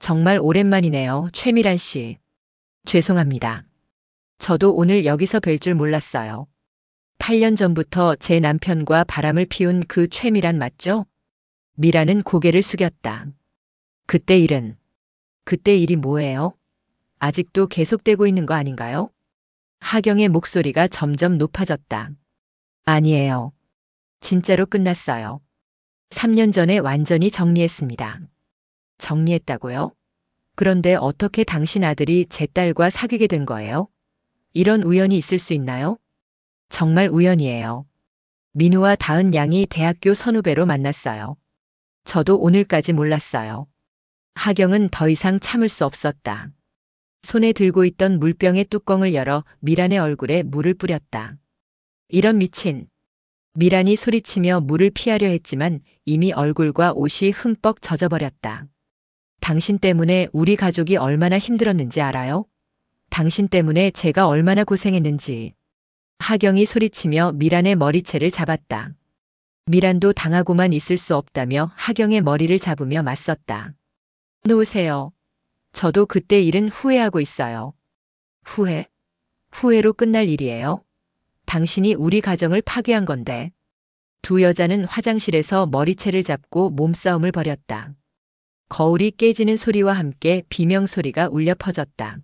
정말 오랜만이네요, 최미란 씨. 죄송합니다. 저도 오늘 여기서 뵐 줄 몰랐어요. 8년 전부터 제 남편과 바람을 피운 그 최미란 맞죠? 미라는 고개를 숙였다. 그때 일이 뭐예요? 아직도 계속되고 있는 거 아닌가요? 하경의 목소리가 점점 높아졌다. 아니에요. 진짜로 끝났어요. 3년 전에 완전히 정리했습니다. 정리했다고요? 그런데 어떻게 당신 아들이 제 딸과 사귀게 된 거예요? 이런 우연이 있을 수 있나요? 정말 우연이에요. 민우와 다은 양이 대학교 선후배로 만났어요. 저도 오늘까지 몰랐어요. 하경은 더 이상 참을 수 없었다. 손에 들고 있던 물병의 뚜껑을 열어 미란의 얼굴에 물을 뿌렸다. 이런 미친. 미란이 소리치며 물을 피하려 했지만 이미 얼굴과 옷이 흠뻑 젖어버렸다. 당신 때문에 우리 가족이 얼마나 힘들었는지 알아요? 당신 때문에 제가 얼마나 고생했는지. 하경이 소리치며 미란의 머리채를 잡았다. 미란도 당하고만 있을 수 없다며 하경의 머리를 잡으며 맞섰다. 놓으세요. 저도 그때 일은 후회하고 있어요. 후회? 후회로 끝날 일이에요? 당신이 우리 가정을 파괴한 건데. 두 여자는 화장실에서 머리채를 잡고 몸싸움을 벌였다. 거울이 깨지는 소리와 함께 비명소리가 울려 퍼졌다.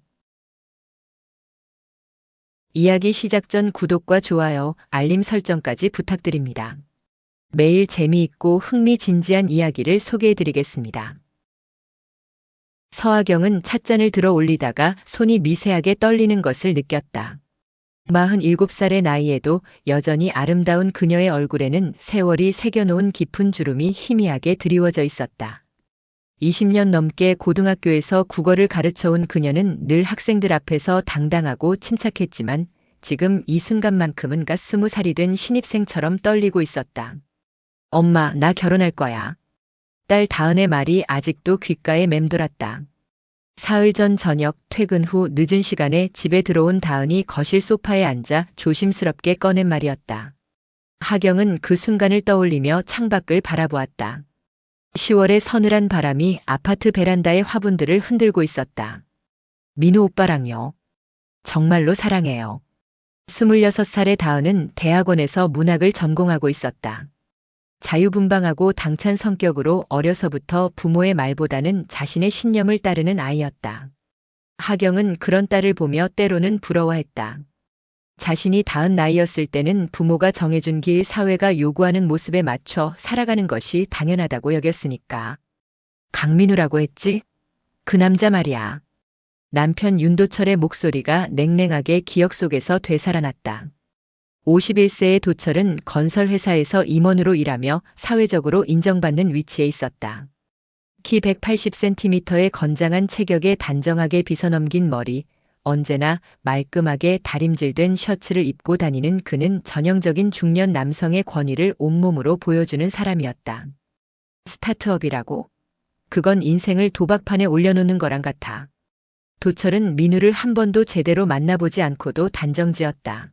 이야기 시작 전 구독과 좋아요, 알림 설정까지 부탁드립니다. 매일 재미있고 흥미진지한 이야기를 소개해드리겠습니다. 서하경은 찻잔을 들어 올리다가 손이 미세하게 떨리는 것을 느꼈다. 47살의 나이에도 여전히 아름다운 그녀의 얼굴에는 세월이 새겨놓은 깊은 주름이 희미하게 드리워져 있었다. 20년 넘게 고등학교에서 국어를 가르쳐온 그녀는 늘 학생들 앞에서 당당하고 침착했지만 지금 이 순간만큼은 20살이 된 신입생처럼 떨리고 있었다. 엄마, 나 결혼할 거야. 딸 다은의 말이 아직도 귓가에 맴돌았다. 사흘 전 저녁 퇴근 후 늦은 시간에 집에 들어온 다은이 거실 소파에 앉아 조심스럽게 꺼낸 말이었다. 하경은 그 순간을 떠올리며 창밖을 바라보았다. 10월의 서늘한 바람이 아파트 베란다의 화분들을 흔들고 있었다. 민우 오빠랑요. 정말로 사랑해요. 26살의 다은은 대학원에서 문학을 전공하고 있었다. 자유분방하고 당찬 성격으로 어려서부터 부모의 말보다는 자신의 신념을 따르는 아이였다. 하경은 그런 딸을 보며 때로는 부러워했다. 자신이 다은 나이였을 때는 부모가 정해준 길, 사회가 요구하는 모습에 맞춰 살아가는 것이 당연하다고 여겼으니까. 강민우라고 했지? 그 남자 말이야. 남편 윤도철의 목소리가 냉랭하게 기억 속에서 되살아났다. 51세의 도철은 건설회사에서 임원으로 일하며 사회적으로 인정받는 위치에 있었다. 키 180cm의 건장한 체격에 단정하게 빗어넘긴 머리, 언제나 말끔하게 다림질된 셔츠를 입고 다니는 그는 전형적인 중년 남성의 권위를 온몸으로 보여주는 사람이었다. 스타트업이라고? 그건 인생을 도박판에 올려놓는 거랑 같아. 도철은 민우를 한 번도 제대로 만나보지 않고도 단정지었다.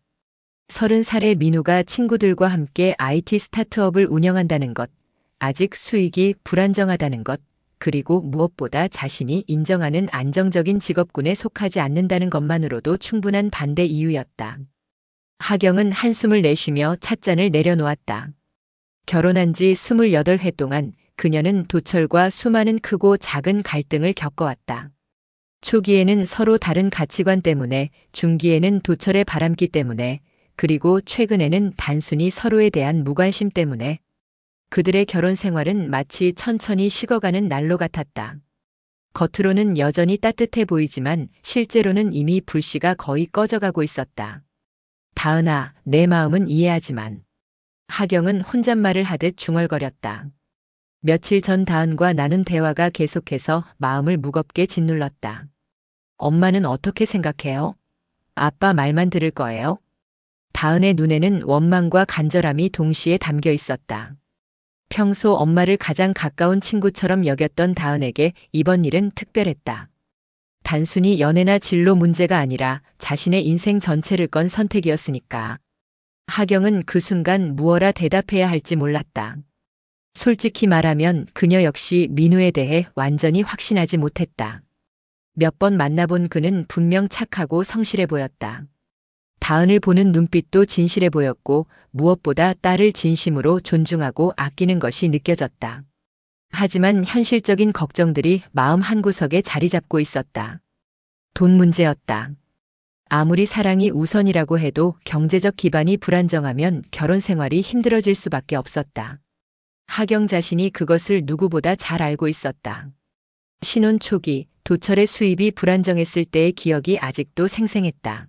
30살의 민우가 친구들과 함께 IT 스타트업을 운영한다는 것, 아직 수익이 불안정하다는 것, 그리고 무엇보다 자신이 인정하는 안정적인 직업군에 속하지 않는다는 것만으로도 충분한 반대 이유였다. 하경은 한숨을 내쉬며 찻잔을 내려놓았다. 결혼한 지 28회 동안 그녀는 도철과 수많은 크고 작은 갈등을 겪어왔다. 초기에는 서로 다른 가치관 때문에, 중기에는 도철의 바람기 때문에, 그리고 최근에는 단순히 서로에 대한 무관심 때문에 그들의 결혼 생활은 마치 천천히 식어가는 난로 같았다. 겉으로는 여전히 따뜻해 보이지만 실제로는 이미 불씨가 거의 꺼져가고 있었다. 다은아, 내 마음은 이해하지만. 하경은 혼잣말을 하듯 중얼거렸다. 며칠 전 다은과 나눈 대화가 계속해서 마음을 무겁게 짓눌렀다. 엄마는 어떻게 생각해요? 아빠 말만 들을 거예요? 다은의 눈에는 원망과 간절함이 동시에 담겨 있었다. 평소 엄마를 가장 가까운 친구처럼 여겼던 다은에게 이번 일은 특별했다. 단순히 연애나 진로 문제가 아니라 자신의 인생 전체를 건 선택이었으니까. 하경은 그 순간 무엇라 대답해야 할지 몰랐다. 솔직히 말하면 그녀 역시 민우에 대해 완전히 확신하지 못했다. 몇 번 만나본 그는 분명 착하고 성실해 보였다. 다은을 보는 눈빛도 진실해 보였고 무엇보다 딸을 진심으로 존중하고 아끼는 것이 느껴졌다. 하지만 현실적인 걱정들이 마음 한구석에 자리 잡고 있었다. 돈 문제였다. 아무리 사랑이 우선이라고 해도 경제적 기반이 불안정하면 결혼 생활이 힘들어질 수밖에 없었다. 하경 자신이 그것을 누구보다 잘 알고 있었다. 신혼 초기 도철의 수입이 불안정했을 때의 기억이 아직도 생생했다.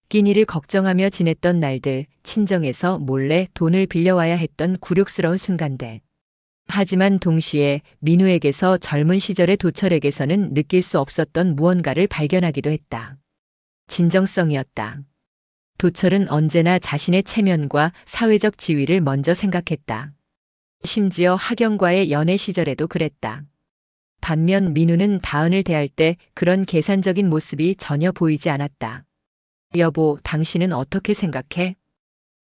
끼니를 걱정하며 지냈던 날들, 친정에서 몰래 돈을 빌려와야 했던 굴욕스러운 순간들. 하지만 동시에 민우에게서 젊은 시절의 도철에게서는 느낄 수 없었던 무언가를 발견하기도 했다. 진정성이었다. 도철은 언제나 자신의 체면과 사회적 지위를 먼저 생각했다. 심지어 하경과의 연애 시절에도 그랬다. 반면 민우는 다은을 대할 때 그런 계산적인 모습이 전혀 보이지 않았다. 여보, 당신은 어떻게 생각해?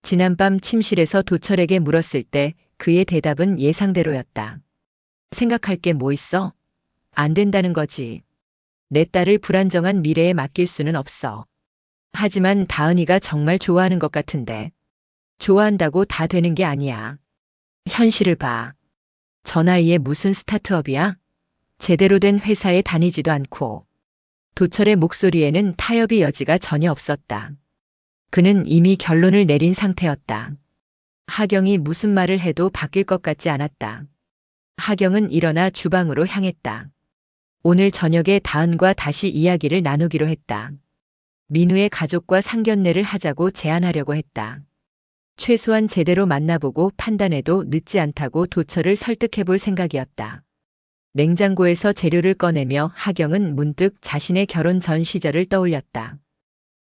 지난밤 침실에서 도철에게 물었을 때 그의 대답은 예상대로였다. 생각할 게 뭐 있어? 안 된다는 거지. 내 딸을 불안정한 미래에 맡길 수는 없어. 하지만 다은이가 정말 좋아하는 것 같은데. 좋아한다고 다 되는 게 아니야. 현실을 봐. 저 나이에 무슨 스타트업이야? 제대로 된 회사에 다니지도 않고. 도철의 목소리에는 타협의 여지가 전혀 없었다. 그는 이미 결론을 내린 상태였다. 하경이 무슨 말을 해도 바뀔 것 같지 않았다. 하경은 일어나 주방으로 향했다. 오늘 저녁에 다은과 다시 이야기를 나누기로 했다. 민우의 가족과 상견례를 하자고 제안하려고 했다. 최소한 제대로 만나보고 판단해도 늦지 않다고 도철을 설득해볼 생각이었다. 냉장고에서 재료를 꺼내며 하경은 문득 자신의 결혼 전 시절을 떠올렸다.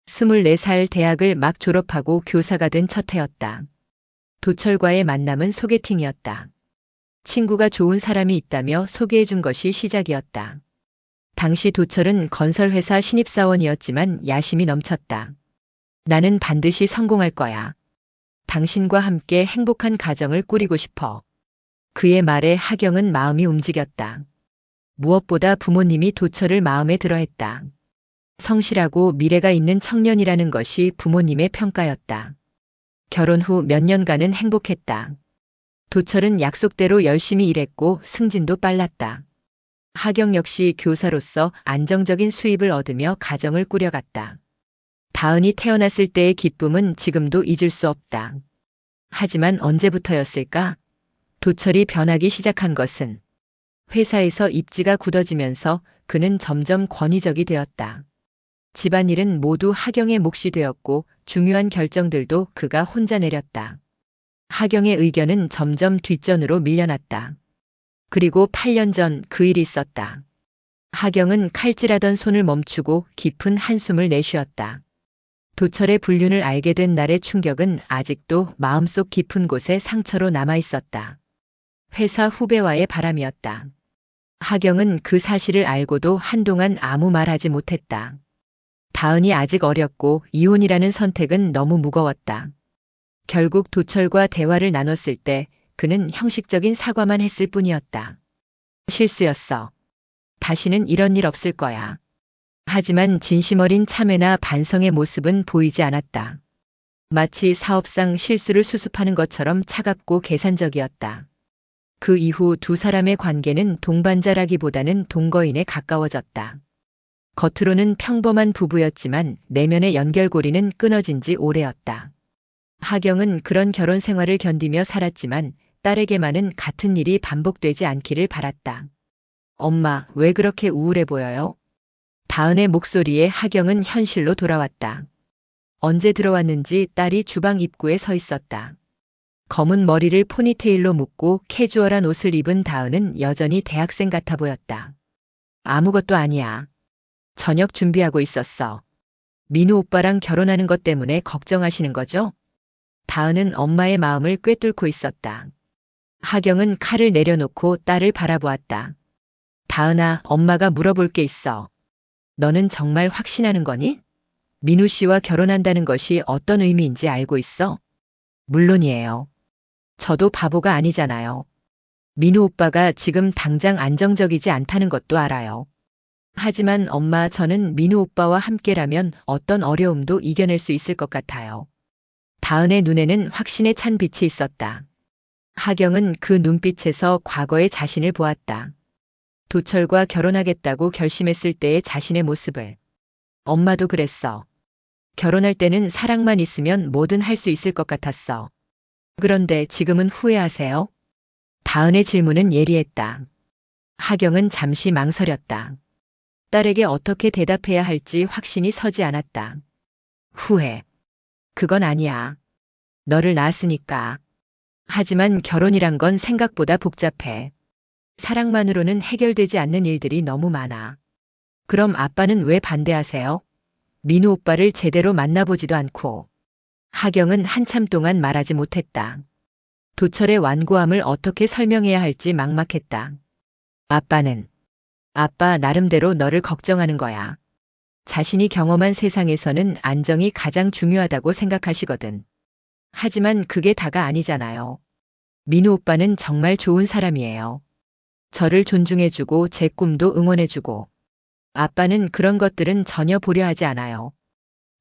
24살 대학을 막 졸업하고 교사가 된 첫 해였다. 도철과의 만남은 소개팅이었다. 친구가 좋은 사람이 있다며 소개해준 것이 시작이었다. 당시 도철은 건설회사 신입사원이었지만 야심이 넘쳤다. 나는 반드시 성공할 거야. 당신과 함께 행복한 가정을 꾸리고 싶어. 그의 말에 하경은 마음이 움직였다. 무엇보다 부모님이 도철을 마음에 들어했다. 성실하고 미래가 있는 청년이라는 것이 부모님의 평가였다. 결혼 후 몇 년간은 행복했다. 도철은 약속대로 열심히 일했고 승진도 빨랐다. 하경 역시 교사로서 안정적인 수입을 얻으며 가정을 꾸려갔다. 다은이 태어났을 때의 기쁨은 지금도 잊을 수 없다. 하지만 언제부터였을까? 도철이 변하기 시작한 것은 회사에서 입지가 굳어지면서 그는 점점 권위적이 되었다. 집안일은 모두 하경의 몫이 되었고 중요한 결정들도 그가 혼자 내렸다. 하경의 의견은 점점 뒷전으로 밀려났다. 그리고 8년 전 그 일이 있었다. 하경은 칼질하던 손을 멈추고 깊은 한숨을 내쉬었다. 도철의 불륜을 알게 된 날의 충격은 아직도 마음속 깊은 곳에 상처로 남아 있었다. 회사 후배와의 바람이었다. 하경은 그 사실을 알고도 한동안 아무 말하지 못했다. 다은이 아직 어렸고 이혼이라는 선택은 너무 무거웠다. 결국 도철과 대화를 나눴을 때 그는 형식적인 사과만 했을 뿐이었다. 실수였어. 다시는 이런 일 없을 거야. 하지만 진심 어린 참회나 반성의 모습은 보이지 않았다. 마치 사업상 실수를 수습하는 것처럼 차갑고 계산적이었다. 그 이후 두 사람의 관계는 동반자라기보다는 동거인에 가까워졌다. 겉으로는 평범한 부부였지만 내면의 연결고리는 끊어진 지 오래였다. 하경은 그런 결혼 생활을 견디며 살았지만 딸에게만은 같은 일이 반복되지 않기를 바랐다. 엄마, 왜 그렇게 우울해 보여요? 다은의 목소리에 하경은 현실로 돌아왔다. 언제 들어왔는지 딸이 주방 입구에 서 있었다. 검은 머리를 포니테일로 묶고 캐주얼한 옷을 입은 다은은 여전히 대학생 같아 보였다. 아무것도 아니야. 저녁 준비하고 있었어. 민우 오빠랑 결혼하는 것 때문에 걱정하시는 거죠? 다은은 엄마의 마음을 꿰뚫고 있었다. 하경은 칼을 내려놓고 딸을 바라보았다. 다은아, 엄마가 물어볼 게 있어. 너는 정말 확신하는 거니? 민우 씨와 결혼한다는 것이 어떤 의미인지 알고 있어? 물론이에요. 저도 바보가 아니잖아요. 민우 오빠가 지금 당장 안정적이지 않다는 것도 알아요. 하지만 엄마, 저는 민우 오빠와 함께라면 어떤 어려움도 이겨낼 수 있을 것 같아요. 다은의 눈에는 확신에 찬 빛이 있었다. 하경은 그 눈빛에서 과거의 자신을 보았다. 도철과 결혼하겠다고 결심했을 때의 자신의 모습을. 엄마도 그랬어. 결혼할 때는 사랑만 있으면 뭐든 할 수 있을 것 같았어. 그런데 지금은 후회하세요? 다은의 질문은 예리했다. 하경은 잠시 망설였다. 딸에게 어떻게 대답해야 할지 확신이 서지 않았다. 후회. 그건 아니야. 너를 낳았으니까. 하지만 결혼이란 건 생각보다 복잡해. 사랑만으로는 해결되지 않는 일들이 너무 많아. 그럼 아빠는 왜 반대하세요? 민우 오빠를 제대로 만나보지도 않고. 하경은 한참 동안 말하지 못했다. 도철의 완고함을 어떻게 설명해야 할지 막막했다. 아빠 나름대로 너를 걱정하는 거야. 자신이 경험한 세상에서는 안정이 가장 중요하다고 생각하시거든. 하지만 그게 다가 아니잖아요. 민우 오빠는 정말 좋은 사람이에요. 저를 존중해주고 제 꿈도 응원해주고. 아빠는 그런 것들은 전혀 보려 하지 않아요.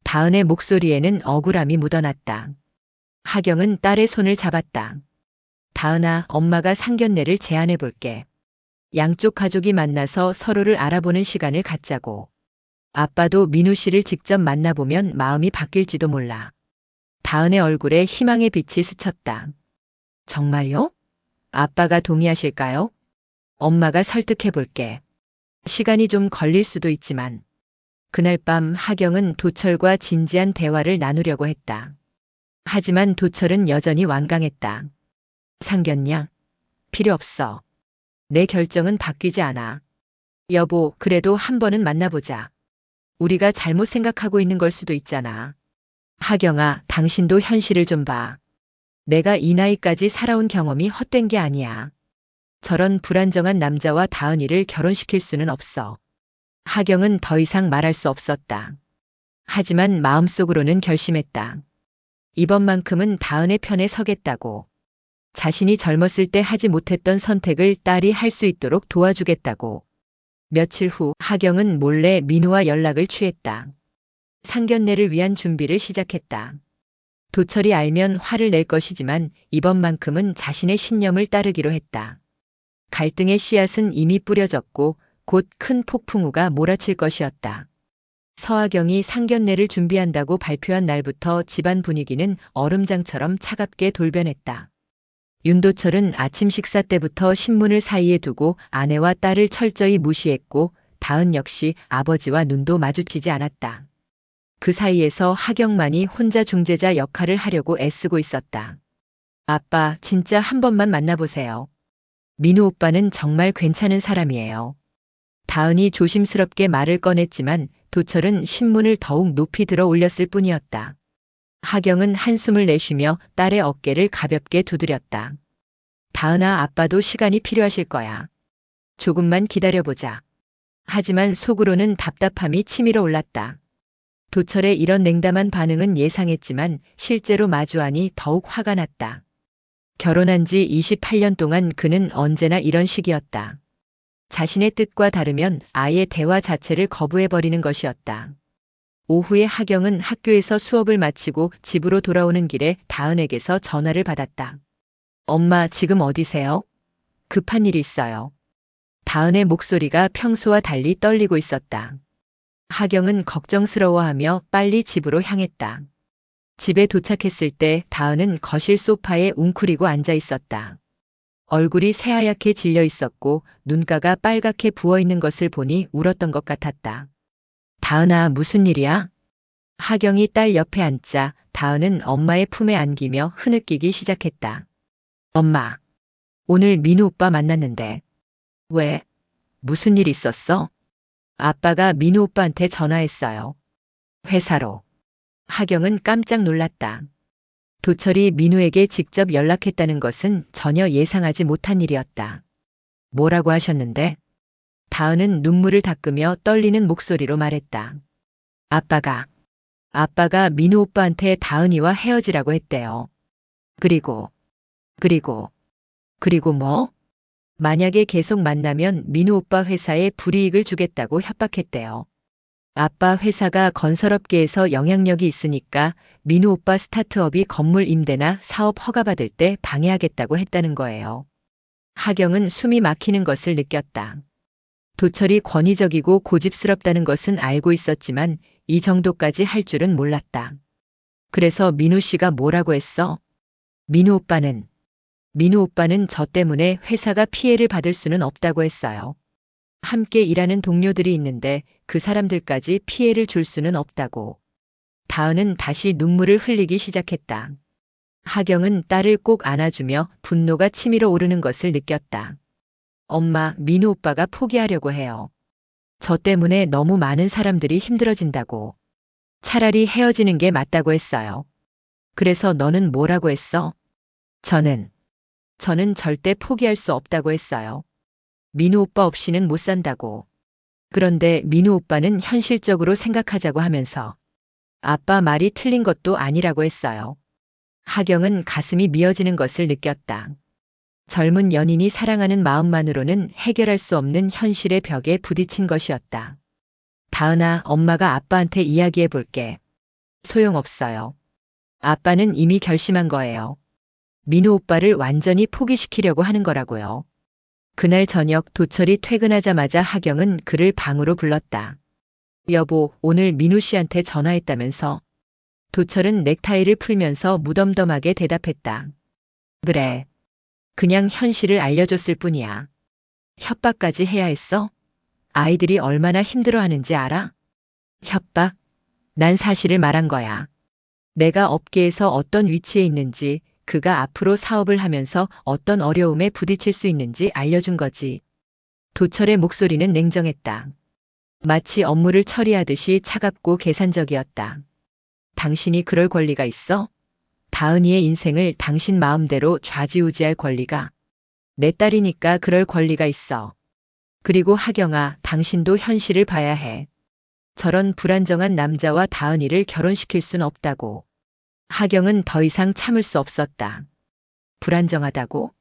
다은의 목소리에는 억울함이 묻어났다. 하경은 딸의 손을 잡았다. 다은아, 엄마가 상견례를 제안해 볼게. 양쪽 가족이 만나서 서로를 알아보는 시간을 갖자고. 아빠도 민우 씨를 직접 만나보면 마음이 바뀔지도 몰라. 다은의 얼굴에 희망의 빛이 스쳤다. 정말요? 아빠가 동의하실까요? 엄마가 설득해 볼게. 시간이 좀 걸릴 수도 있지만. 그날 밤 하경은 도철과 진지한 대화를 나누려고 했다. 하지만 도철은 여전히 완강했다. 상견례? 필요 없어. 내 결정은 바뀌지 않아. 여보, 그래도 한 번은 만나보자. 우리가 잘못 생각하고 있는 걸 수도 있잖아. 하경아, 당신도 현실을 좀 봐. 내가 이 나이까지 살아온 경험이 헛된 게 아니야. 저런 불안정한 남자와 다은이를 결혼시킬 수는 없어. 하경은 더 이상 말할 수 없었다. 하지만 마음속으로는 결심했다. 이번만큼은 다은의 편에 서겠다고. 자신이 젊었을 때 하지 못했던 선택을 딸이 할 수 있도록 도와주겠다고. 며칠 후 하경은 몰래 민우와 연락을 취했다. 상견례를 위한 준비를 시작했다. 도철이 알면 화를 낼 것이지만 이번만큼은 자신의 신념을 따르기로 했다. 갈등의 씨앗은 이미 뿌려졌고 곧 큰 폭풍우가 몰아칠 것이었다. 서하경이 상견례를 준비한다고 발표한 날부터 집안 분위기는 얼음장처럼 차갑게 돌변했다. 윤도철은 아침 식사 때부터 신문을 사이에 두고 아내와 딸을 철저히 무시했고 다은 역시 아버지와 눈도 마주치지 않았다. 그 사이에서 하경만이 혼자 중재자 역할을 하려고 애쓰고 있었다. 아빠, 진짜 한 번만 만나보세요. 민우 오빠는 정말 괜찮은 사람이에요. 다은이 조심스럽게 말을 꺼냈지만 도철은 신문을 더욱 높이 들어 올렸을 뿐이었다. 하경은 한숨을 내쉬며 딸의 어깨를 가볍게 두드렸다. 다은아, 아빠도 시간이 필요하실 거야. 조금만 기다려보자. 하지만 속으로는 답답함이 치밀어 올랐다. 도철의 이런 냉담한 반응은 예상했지만 실제로 마주하니 더욱 화가 났다. 결혼한 지 28년 동안 그는 언제나 이런 식이었다. 자신의 뜻과 다르면 아예 대화 자체를 거부해버리는 것이었다. 오후에 하경은 학교에서 수업을 마치고 집으로 돌아오는 길에 다은에게서 전화를 받았다. 엄마, 지금 어디세요? 급한 일이 있어요. 다은의 목소리가 평소와 달리 떨리고 있었다. 하경은 걱정스러워하며 빨리 집으로 향했다. 집에 도착했을 때 다은은 거실 소파에 웅크리고 앉아 있었다. 얼굴이 새하얗게 질려 있었고 눈가가 빨갛게 부어 있는 것을 보니 울었던 것 같았다. 다은아, 무슨 일이야? 하경이 딸 옆에 앉자 다은은 엄마의 품에 안기며 흐느끼기 시작했다. 엄마, 오늘 민우 오빠 만났는데. 왜? 무슨 일 있었어? 아빠가 민우 오빠한테 전화했어요. 회사로. 하경은 깜짝 놀랐다. 도철이 민우에게 직접 연락했다는 것은 전혀 예상하지 못한 일이었다. 뭐라고 하셨는데? 다은은 눈물을 닦으며 떨리는 목소리로 말했다. 아빠가 민우 오빠한테 다은이와 헤어지라고 했대요. 그리고 뭐? 만약에 계속 만나면 민우 오빠 회사에 불이익을 주겠다고 협박했대요. 아빠 회사가 건설업계에서 영향력이 있으니까 민우 오빠 스타트업이 건물 임대나 사업 허가받을 때 방해하겠다고 했다는 거예요. 하경은 숨이 막히는 것을 느꼈다. 도철이 권위적이고 고집스럽다는 것은 알고 있었지만 이 정도까지 할 줄은 몰랐다. 그래서 민우 씨가 뭐라고 했어? 민우 오빠는 저 때문에 회사가 피해를 받을 수는 없다고 했어요. 함께 일하는 동료들이 있는데 그 사람들까지 피해를 줄 수는 없다고. 다은은 다시 눈물을 흘리기 시작했다. 하경은 딸을 꼭 안아주며 분노가 치밀어 오르는 것을 느꼈다. 엄마, 민우 오빠가 포기하려고 해요. 저 때문에 너무 많은 사람들이 힘들어진다고. 차라리 헤어지는 게 맞다고 했어요. 그래서 너는 뭐라고 했어? 저는 절대 포기할 수 없다고 했어요. 민우 오빠 없이는 못 산다고. 그런데 민우 오빠는 현실적으로 생각하자고 하면서 아빠 말이 틀린 것도 아니라고 했어요. 하경은 가슴이 미어지는 것을 느꼈다. 젊은 연인이 사랑하는 마음만으로는 해결할 수 없는 현실의 벽에 부딪힌 것이었다. 다은아, 엄마가 아빠한테 이야기해 볼게. 소용없어요. 아빠는 이미 결심한 거예요. 민우 오빠를 완전히 포기시키려고 하는 거라고요. 그날 저녁 도철이 퇴근하자마자 하경은 그를 방으로 불렀다. 여보, 오늘 민우 씨한테 전화했다면서? 도철은 넥타이를 풀면서 무덤덤하게 대답했다. 그래. 그냥 현실을 알려줬을 뿐이야. 협박까지 해야 했어? 아이들이 얼마나 힘들어하는지 알아? 협박? 난 사실을 말한 거야. 내가 업계에서 어떤 위치에 있는지, 그가 앞으로 사업을 하면서 어떤 어려움에 부딪힐 수 있는지 알려준 거지. 도철의 목소리는 냉정했다. 마치 업무를 처리하듯이 차갑고 계산적이었다. 당신이 그럴 권리가 있어? 다은이의 인생을 당신 마음대로 좌지우지할 권리가. 내 딸이니까 그럴 권리가 있어. 그리고 하경아, 당신도 현실을 봐야 해. 저런 불안정한 남자와 다은이를 결혼시킬 순 없다고. 하경은 더 이상 참을 수 없었다. 불안정하다고?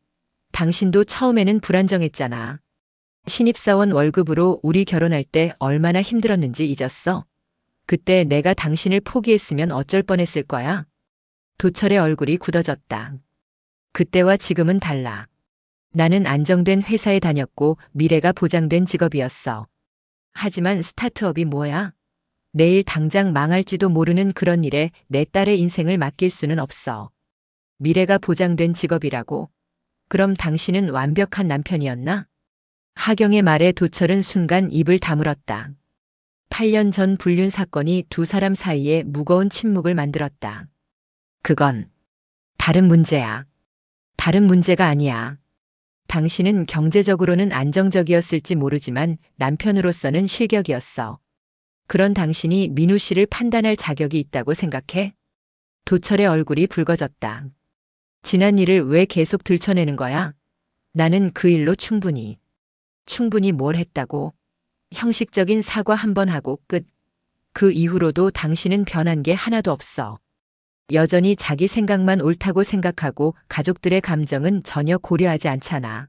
당신도 처음에는 불안정했잖아. 신입사원 월급으로 우리 결혼할 때 얼마나 힘들었는지 잊었어? 그때 내가 당신을 포기했으면 어쩔 뻔했을 거야? 도철의 얼굴이 굳어졌다. 그때와 지금은 달라. 나는 안정된 회사에 다녔고 미래가 보장된 직업이었어. 하지만 스타트업이 뭐야? 내일 당장 망할지도 모르는 그런 일에 내 딸의 인생을 맡길 수는 없어. 미래가 보장된 직업이라고? 그럼 당신은 완벽한 남편이었나? 하경의 말에 도철은 순간 입을 다물었다. 8년 전 불륜 사건이 두 사람 사이에 무거운 침묵을 만들었다. 그건 다른 문제야. 다른 문제가 아니야. 당신은 경제적으로는 안정적이었을지 모르지만 남편으로서는 실격이었어. 그런 당신이 민우 씨를 판단할 자격이 있다고 생각해? 도철의 얼굴이 붉어졌다. 지난 일을 왜 계속 들춰내는 거야? 나는 그 일로 충분히 뭘 했다고? 형식적인 사과 한 번 하고 끝. 그 이후로도 당신은 변한 게 하나도 없어. 여전히 자기 생각만 옳다고 생각하고 가족들의 감정은 전혀 고려하지 않잖아.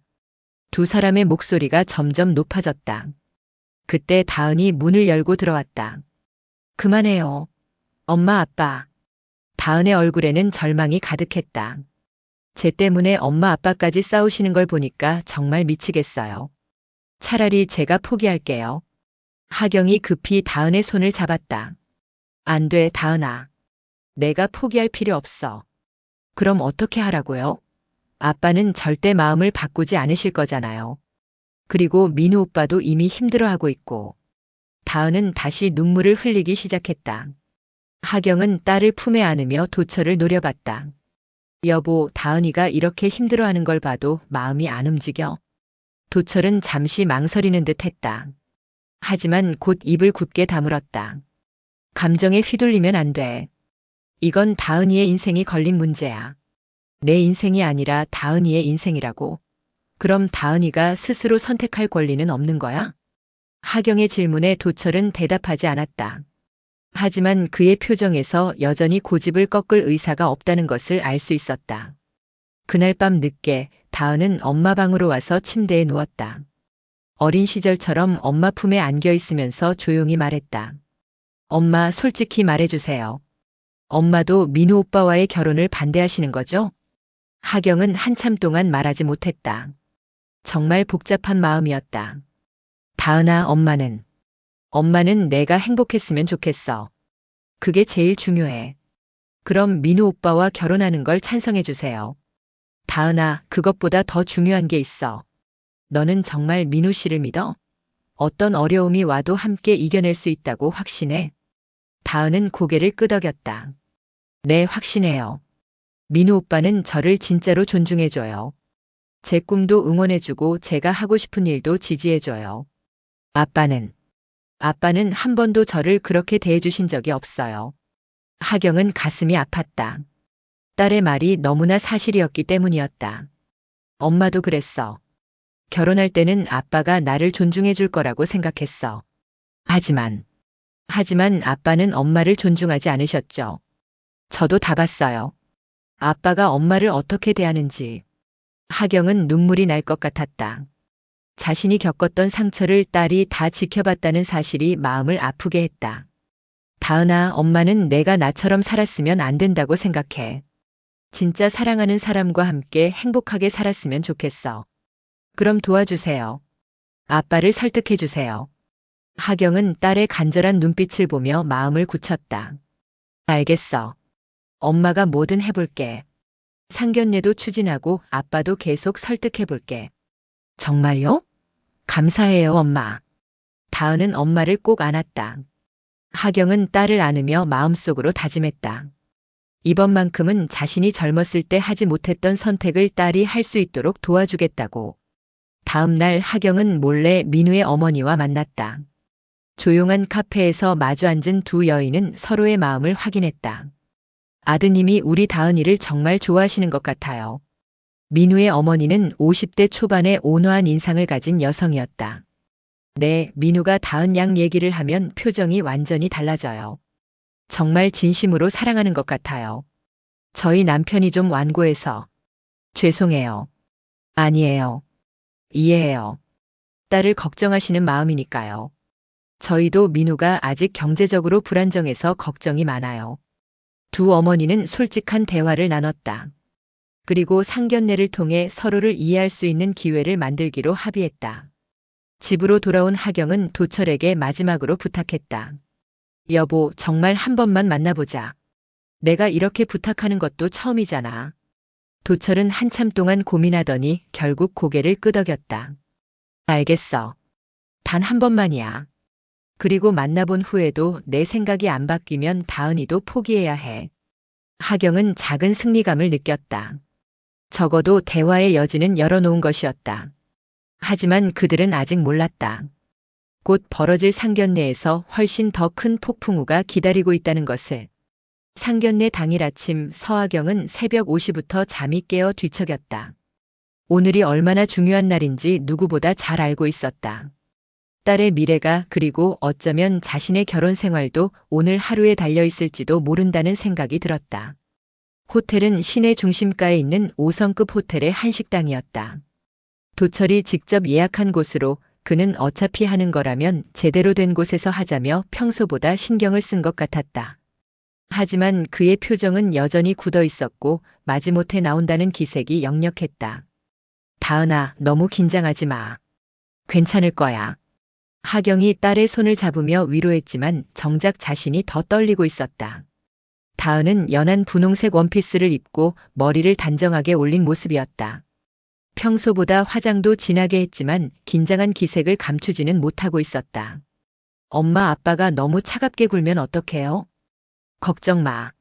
두 사람의 목소리가 점점 높아졌다. 그때 다은이 문을 열고 들어왔다. 그만해요. 엄마, 아빠. 다은의 얼굴에는 절망이 가득했다. 쟤 때문에 엄마 아빠까지 싸우시는 걸 보니까 정말 미치겠어요. 차라리 제가 포기할게요. 하경이 급히 다은의 손을 잡았다. 안 돼, 다은아. 내가 포기할 필요 없어. 그럼 어떻게 하라고요? 아빠는 절대 마음을 바꾸지 않으실 거잖아요. 그리고 민우 오빠도 이미 힘들어하고 있고. 다은은 다시 눈물을 흘리기 시작했다. 하경은 딸을 품에 안으며 도철을 노려봤다. 여보, 다은이가 이렇게 힘들어하는 걸 봐도 마음이 안 움직여. 도철은 잠시 망설이는 듯 했다. 하지만 곧 입을 굳게 다물었다. 감정에 휘둘리면 안 돼. 이건 다은이의 인생이 걸린 문제야. 내 인생이 아니라 다은이의 인생이라고. 그럼 다은이가 스스로 선택할 권리는 없는 거야? 하경의 질문에 도철은 대답하지 않았다. 하지만 그의 표정에서 여전히 고집을 꺾을 의사가 없다는 것을 알 수 있었다. 그날 밤 늦게 다은은 엄마 방으로 와서 침대에 누웠다. 어린 시절처럼 엄마 품에 안겨 있으면서 조용히 말했다. 엄마, 솔직히 말해주세요. 엄마도 민우 오빠와의 결혼을 반대하시는 거죠? 하경은 한참 동안 말하지 못했다. 정말 복잡한 마음이었다. 다은아, 엄마는 내가 행복했으면 좋겠어. 그게 제일 중요해. 그럼 민우 오빠와 결혼하는 걸 찬성해주세요. 다은아, 그것보다 더 중요한 게 있어. 너는 정말 민우 씨를 믿어? 어떤 어려움이 와도 함께 이겨낼 수 있다고 확신해? 다은은 고개를 끄덕였다. 네, 확신해요. 민우 오빠는 저를 진짜로 존중해줘요. 제 꿈도 응원해주고 제가 하고 싶은 일도 지지해줘요. 아빠는 한 번도 저를 그렇게 대해주신 적이 없어요. 하경은 가슴이 아팠다. 딸의 말이 너무나 사실이었기 때문이었다. 엄마도 그랬어. 결혼할 때는 아빠가 나를 존중해 줄 거라고 생각했어. 하지만 아빠는 엄마를 존중하지 않으셨죠. 저도 다 봤어요. 아빠가 엄마를 어떻게 대하는지. 하경은 눈물이 날 것 같았다. 자신이 겪었던 상처를 딸이 다 지켜봤다는 사실이 마음을 아프게 했다. 다은아, 엄마는 내가 나처럼 살았으면 안 된다고 생각해. 진짜 사랑하는 사람과 함께 행복하게 살았으면 좋겠어. 그럼 도와주세요. 아빠를 설득해주세요. 하경은 딸의 간절한 눈빛을 보며 마음을 굳혔다. 알겠어. 엄마가 뭐든 해볼게. 상견례도 추진하고 아빠도 계속 설득해볼게. 정말요? 감사해요, 엄마. 다은은 엄마를 꼭 안았다. 하경은 딸을 안으며 마음속으로 다짐했다. 이번만큼은 자신이 젊었을 때 하지 못했던 선택을 딸이 할 수 있도록 도와주겠다고. 다음 날 하경은 몰래 민우의 어머니와 만났다. 조용한 카페에서 마주 앉은 두 여인은 서로의 마음을 확인했다. 아드님이 우리 다은이를 정말 좋아하시는 것 같아요. 민우의 어머니는 50대 초반의 온화한 인상을 가진 여성이었다. 네, 민우가 다은 양 얘기를 하면 표정이 완전히 달라져요. 정말 진심으로 사랑하는 것 같아요. 저희 남편이 좀 완고해서. 죄송해요. 아니에요. 이해해요. 딸을 걱정하시는 마음이니까요. 저희도 민우가 아직 경제적으로 불안정해서 걱정이 많아요. 두 어머니는 솔직한 대화를 나눴다. 그리고 상견례를 통해 서로를 이해할 수 있는 기회를 만들기로 합의했다. 집으로 돌아온 하경은 도철에게 마지막으로 부탁했다. 여보, 정말 한 번만 만나보자. 내가 이렇게 부탁하는 것도 처음이잖아. 도철은 한참 동안 고민하더니 결국 고개를 끄덕였다. 알겠어. 단 한 번만이야. 그리고 만나본 후에도 내 생각이 안 바뀌면 다은이도 포기해야 해. 하경은 작은 승리감을 느꼈다. 적어도 대화의 여지는 열어놓은 것이었다. 하지만 그들은 아직 몰랐다. 곧 벌어질 상견례에서 훨씬 더 큰 폭풍우가 기다리고 있다는 것을. 상견례 당일 아침 서하경은 새벽 5시부터 잠이 깨어 뒤척였다. 오늘이 얼마나 중요한 날인지 누구보다 잘 알고 있었다. 딸의 미래가 그리고 어쩌면 자신의 결혼 생활도 오늘 하루에 달려 있을지도 모른다는 생각이 들었다. 호텔은 시내 중심가에 있는 5성급 호텔의 한식당이었다. 도철이 직접 예약한 곳으로 그는 어차피 하는 거라면 제대로 된 곳에서 하자며 평소보다 신경을 쓴 것 같았다. 하지만 그의 표정은 여전히 굳어 있었고 마지못해 나온다는 기색이 역력했다. 다은아, 너무 긴장하지 마. 괜찮을 거야. 하경이 딸의 손을 잡으며 위로했지만 정작 자신이 더 떨리고 있었다. 다은은 연한 분홍색 원피스를 입고 머리를 단정하게 올린 모습이었다. 평소보다 화장도 진하게 했지만 긴장한 기색을 감추지는 못하고 있었다. 엄마 아빠가 너무 차갑게 굴면 어떡해요? 걱정 마.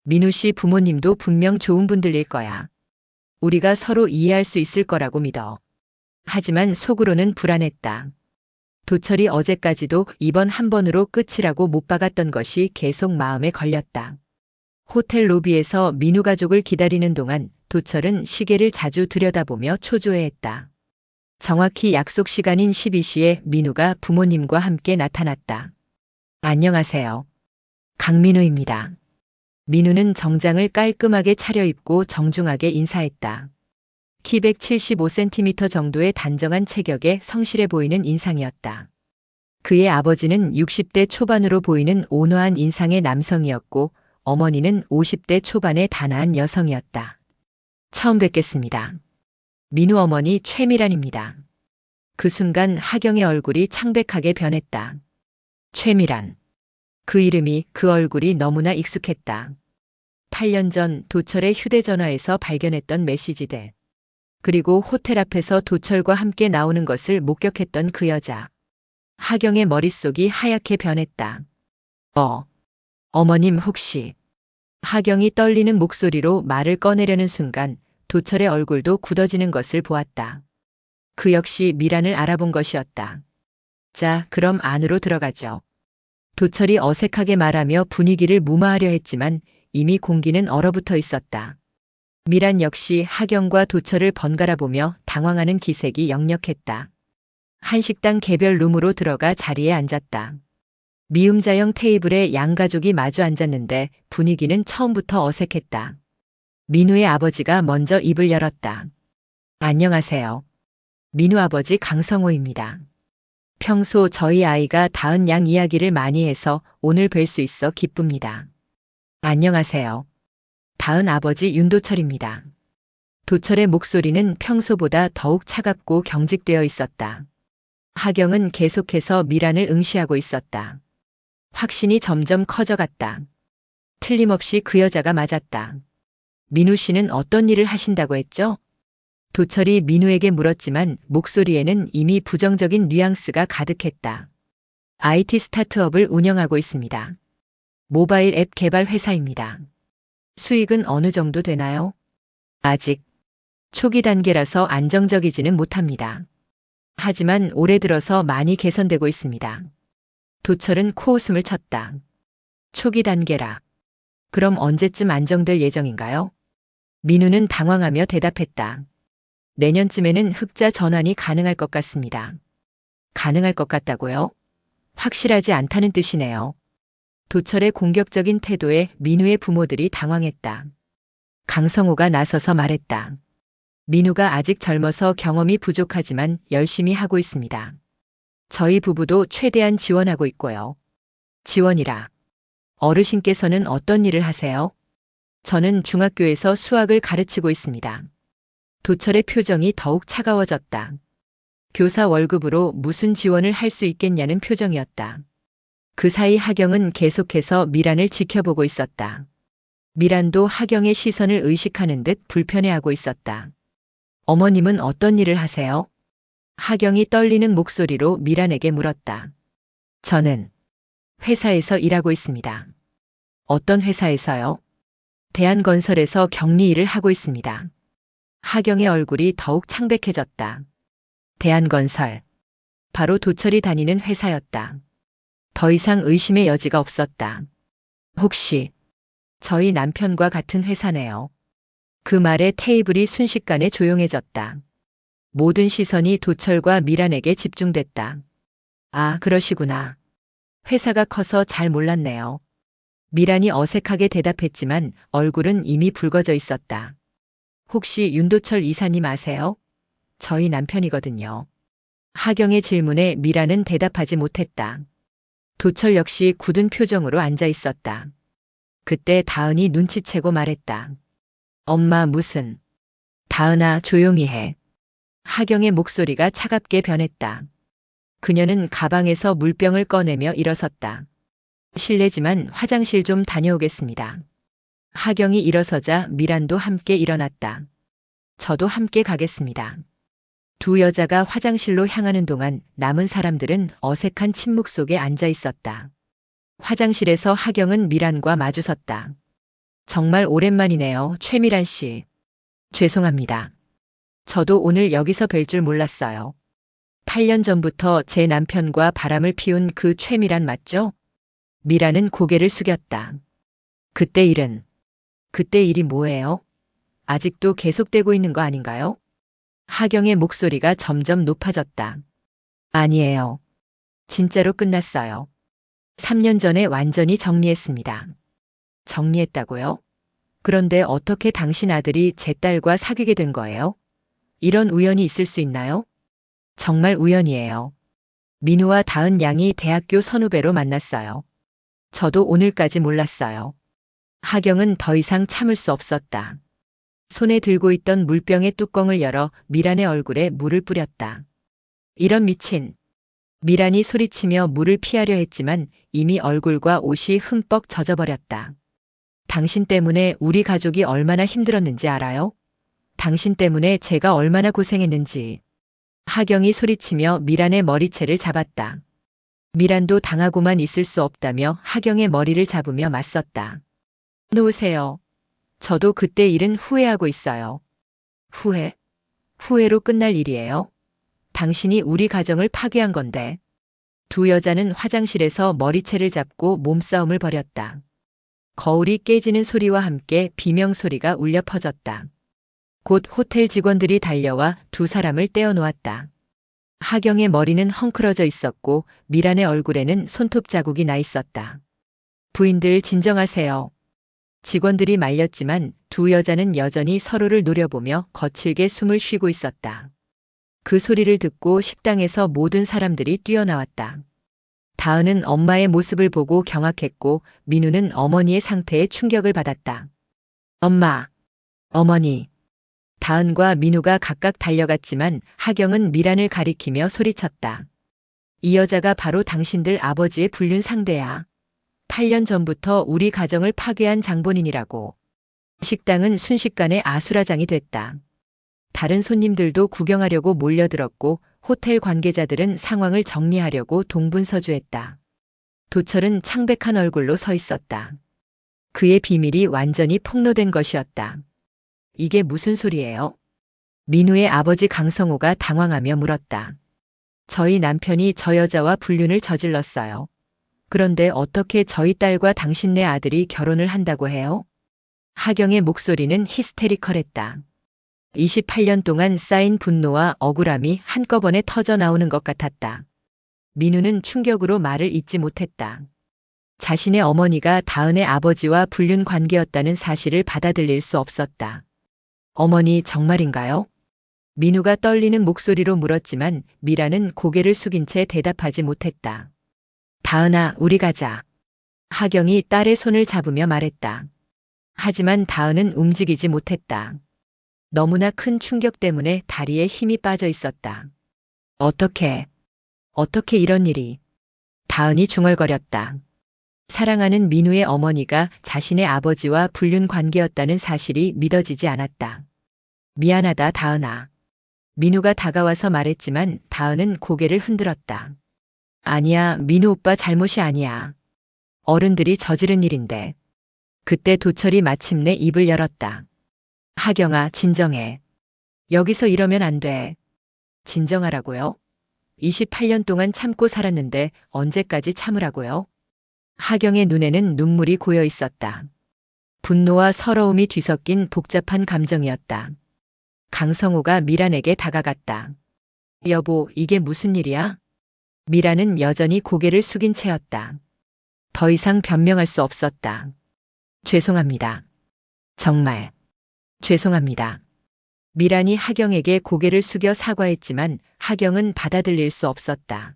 민우 씨 부모님도 분명 좋은 분들일 거야. 우리가 서로 이해할 수 있을 거라고 믿어. 하지만 속으로는 불안했다. 도철이 어제까지도 이번 한 번으로 끝이라고 못 박았던 것이 계속 마음에 걸렸다. 호텔 로비에서 민우 가족을 기다리는 동안 도철은 시계를 자주 들여다보며 초조해했다. 정확히 약속 시간인 12시에 민우가 부모님과 함께 나타났다. 안녕하세요. 강민우입니다. 민우는 정장을 깔끔하게 차려입고 정중하게 인사했다. 키 175cm 정도의 단정한 체격에 성실해 보이는 인상이었다. 그의 아버지는 60대 초반으로 보이는 온화한 인상의 남성이었고 어머니는 50대 초반의 단아한 여성이었다. 처음 뵙겠습니다. 민우 어머니 최미란입니다. 그 순간 하경의 얼굴이 창백하게 변했다. 최미란. 그 이름이, 그 얼굴이 너무나 익숙했다. 8년 전 도철의 휴대전화에서 발견했던 메시지들. 그리고 호텔 앞에서 도철과 함께 나오는 것을 목격했던 그 여자. 하경의 머릿속이 하얗게 변했다. 어머님 혹시. 하경이 떨리는 목소리로 말을 꺼내려는 순간 도철의 얼굴도 굳어지는 것을 보았다. 그 역시 미란을 알아본 것이었다. 자, 그럼 안으로 들어가죠. 도철이 어색하게 말하며 분위기를 무마하려 했지만 이미 공기는 얼어붙어 있었다. 미란 역시 하경과 도철을 번갈아 보며 당황하는 기색이 역력했다. 한식당 개별 룸으로 들어가 자리에 앉았다. 미음자형 테이블에 양가족이 마주 앉았는데 분위기는 처음부터 어색했다. 민우의 아버지가 먼저 입을 열었다. 안녕하세요. 민우 아버지 강성호입니다. 평소 저희 아이가 다은 양 이야기를 많이 해서 오늘 뵐 수 있어 기쁩니다. 안녕하세요. 다은 아버지 윤도철입니다. 도철의 목소리는 평소보다 더욱 차갑고 경직되어 있었다. 하경은 계속해서 미란을 응시하고 있었다. 확신이 점점 커져갔다. 틀림없이 그 여자가 맞았다. 민우 씨는 어떤 일을 하신다고 했죠? 도철이 민우에게 물었지만 목소리에는 이미 부정적인 뉘앙스가 가득했다. IT 스타트업을 운영하고 있습니다. 모바일 앱 개발 회사입니다. 수익은 어느 정도 되나요? 아직 초기 단계라서 안정적이지는 못합니다. 하지만 올해 들어서 많이 개선되고 있습니다. 도철은 코웃음을 쳤다. 초기 단계라. 그럼 언제쯤 안정될 예정인가요? 민우는 당황하며 대답했다. 내년쯤에는 흑자 전환이 가능할 것 같습니다. 가능할 것 같다고요? 확실하지 않다는 뜻이네요. 도철의 공격적인 태도에 민우의 부모들이 당황했다. 강성호가 나서서 말했다. 민우가 아직 젊어서 경험이 부족하지만 열심히 하고 있습니다. 저희 부부도 최대한 지원하고 있고요. 지원이라. 어르신께서는 어떤 일을 하세요? 저는 중학교에서 수학을 가르치고 있습니다. 도철의 표정이 더욱 차가워졌다. 교사 월급으로 무슨 지원을 할 수 있겠냐는 표정이었다. 그 사이 하경은 계속해서 미란을 지켜보고 있었다. 미란도 하경의 시선을 의식하는 듯 불편해하고 있었다. 어머님은 어떤 일을 하세요? 하경이 떨리는 목소리로 미란에게 물었다. 저는 회사에서 일하고 있습니다. 어떤 회사에서요? 대한건설에서 격리 일을 하고 있습니다. 하경의 얼굴이 더욱 창백해졌다. 대한건설. 바로 도철이 다니는 회사였다. 더 이상 의심의 여지가 없었다. 혹시 저희 남편과 같은 회사네요. 그 말에 테이블이 순식간에 조용해졌다. 모든 시선이 도철과 미란에게 집중됐다. 아, 그러시구나. 회사가 커서 잘 몰랐네요. 미란이 어색하게 대답했지만 얼굴은 이미 붉어져 있었다. 혹시 윤도철 이사님 아세요? 저희 남편이거든요. 하경의 질문에 미란은 대답하지 못했다. 도철 역시 굳은 표정으로 앉아 있었다. 그때 다은이 눈치채고 말했다. 엄마 무슨. 다은아 조용히 해. 하경의 목소리가 차갑게 변했다. 그녀는 가방에서 물병을 꺼내며 일어섰다. 실례지만 화장실 좀 다녀오겠습니다. 하경이 일어서자 미란도 함께 일어났다. 저도 함께 가겠습니다. 두 여자가 화장실로 향하는 동안 남은 사람들은 어색한 침묵 속에 앉아 있었다. 화장실에서 하경은 미란과 마주섰다. 정말 오랜만이네요, 최미란 씨. 죄송합니다. 저도 오늘 여기서 뵐 줄 몰랐어요. 8년 전부터 제 남편과 바람을 피운 그 최미란 맞죠? 미란은 고개를 숙였다. 그때 일이 뭐예요? 아직도 계속되고 있는 거 아닌가요? 하경의 목소리가 점점 높아졌다. 아니에요. 진짜로 끝났어요. 3년 전에 완전히 정리했습니다. 정리했다고요? 그런데 어떻게 당신 아들이 제 딸과 사귀게 된 거예요? 이런 우연이 있을 수 있나요? 정말 우연이에요. 민우와 다은 양이 대학교 선후배로 만났어요. 저도 오늘까지 몰랐어요. 하경은 더 이상 참을 수 없었다. 손에 들고 있던 물병의 뚜껑을 열어 미란의 얼굴에 물을 뿌렸다. 이런 미친. 미란이 소리치며 물을 피하려 했지만 이미 얼굴과 옷이 흠뻑 젖어버렸다. 당신 때문에 우리 가족이 얼마나 힘들었는지 알아요? 당신 때문에 제가 얼마나 고생했는지. 하경이 소리치며 미란의 머리채를 잡았다. 미란도 당하고만 있을 수 없다며 하경의 머리를 잡으며 맞섰다. 놓으세요. 저도 그때 일은 후회하고 있어요. 후회? 후회로 끝날 일이에요? 당신이 우리 가정을 파괴한 건데. 두 여자는 화장실에서 머리채를 잡고 몸싸움을 벌였다. 거울이 깨지는 소리와 함께 비명소리가 울려 퍼졌다. 곧 호텔 직원들이 달려와 두 사람을 떼어놓았다. 하경의 머리는 헝클어져 있었고 미란의 얼굴에는 손톱 자국이 나 있었다. 부인들 진정하세요. 직원들이 말렸지만 두 여자는 여전히 서로를 노려보며 거칠게 숨을 쉬고 있었다. 그 소리를 듣고 식당에서 모든 사람들이 뛰어나왔다. 다은은 엄마의 모습을 보고 경악했고 민우는 어머니의 상태에 충격을 받았다. 엄마, 어머니. 다은과 민우가 각각 달려갔지만 하경은 미란을 가리키며 소리쳤다. 이 여자가 바로 당신들 아버지의 불륜 상대야. 8년 전부터 우리 가정을 파괴한 장본인이라고. 식당은 순식간에 아수라장이 됐다. 다른 손님들도 구경하려고 몰려들었고 호텔 관계자들은 상황을 정리하려고 동분서주했다. 도철은 창백한 얼굴로 서 있었다. 그의 비밀이 완전히 폭로된 것이었다. 이게 무슨 소리예요? 민우의 아버지 강성호가 당황하며 물었다. 저희 남편이 저 여자와 불륜을 저질렀어요. 그런데 어떻게 저희 딸과 당신네 아들이 결혼을 한다고 해요? 하경의 목소리는 히스테리컬했다. 28년 동안 쌓인 분노와 억울함이 한꺼번에 터져 나오는 것 같았다. 민우는 충격으로 말을 잇지 못했다. 자신의 어머니가 다은의 아버지와 불륜 관계였다는 사실을 받아들일 수 없었다. 어머니 정말인가요? 민우가 떨리는 목소리로 물었지만 미라는 고개를 숙인 채 대답하지 못했다. 다은아, 우리 가자. 하경이 딸의 손을 잡으며 말했다. 하지만 다은은 움직이지 못했다. 너무나 큰 충격 때문에 다리에 힘이 빠져 있었다. 어떻게 이런 일이. 다은이 중얼거렸다. 사랑하는 민우의 어머니가 자신의 아버지와 불륜 관계였다는 사실이 믿어지지 않았다. 미안하다, 다은아. 민우가 다가와서 말했지만 다은은 고개를 흔들었다. 아니야, 민우 오빠 잘못이 아니야. 어른들이 저지른 일인데. 그때 도철이 마침내 입을 열었다. 하경아, 진정해. 여기서 이러면 안 돼. 진정하라고요? 28년 동안 참고 살았는데 언제까지 참으라고요? 하경의 눈에는 눈물이 고여 있었다. 분노와 서러움이 뒤섞인 복잡한 감정이었다. 강성호가 미란에게 다가갔다. 여보, 이게 무슨 일이야? 미란은 여전히 고개를 숙인 채였다. 더 이상 변명할 수 없었다. 죄송합니다. 정말. 죄송합니다. 미란이 하경에게 고개를 숙여 사과했지만 하경은 받아들일 수 없었다.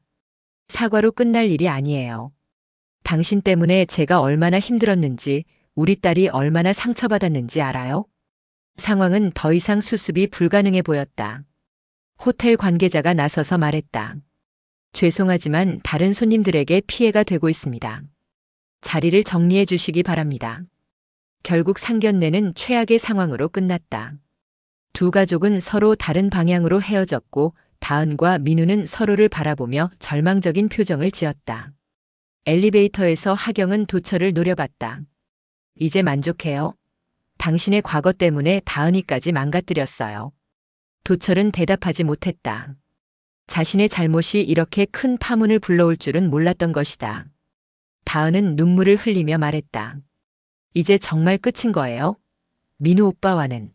사과로 끝날 일이 아니에요. 당신 때문에 제가 얼마나 힘들었는지, 우리 딸이 얼마나 상처받았는지 알아요? 상황은 더 이상 수습이 불가능해 보였다. 호텔 관계자가 나서서 말했다. 죄송하지만 다른 손님들에게 피해가 되고 있습니다. 자리를 정리해 주시기 바랍니다. 결국 상견례는 최악의 상황으로 끝났다. 두 가족은 서로 다른 방향으로 헤어졌고 다은과 민우는 서로를 바라보며 절망적인 표정을 지었다. 엘리베이터에서 하경은 도철을 노려봤다. 이제 만족해요? 당신의 과거 때문에 다은이까지 망가뜨렸어요. 도철은 대답하지 못했다. 자신의 잘못이 이렇게 큰 파문을 불러올 줄은 몰랐던 것이다. 다은은 눈물을 흘리며 말했다. 이제 정말 끝인 거예요? 민우 오빠와는.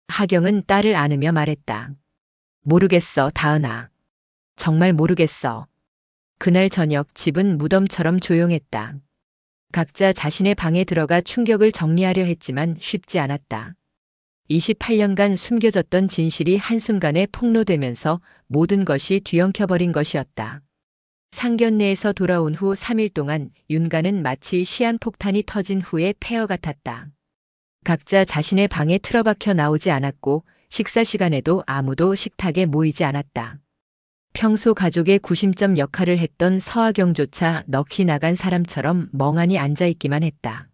하경은 딸을 안으며 말했다. 모르겠어, 다은아. 정말 모르겠어. 그날 저녁 집은 무덤처럼 조용했다. 각자 자신의 방에 들어가 충격을 정리하려 했지만 쉽지 않았다. 28년간 숨겨졌던 진실이 한순간에 폭로되면서 모든 것이 뒤엉켜버린 것이었다. 상견례에서 돌아온 후 3일 동안 윤가는 마치 시한폭탄이 터진 후의 폐허 같았다. 각자 자신의 방에 틀어박혀 나오지 않았고 식사 시간에도 아무도 식탁에 모이지 않았다. 평소 가족의 구심점 역할을 했던 서하경조차 넋이 나간 사람처럼 멍하니 앉아있기만 했다.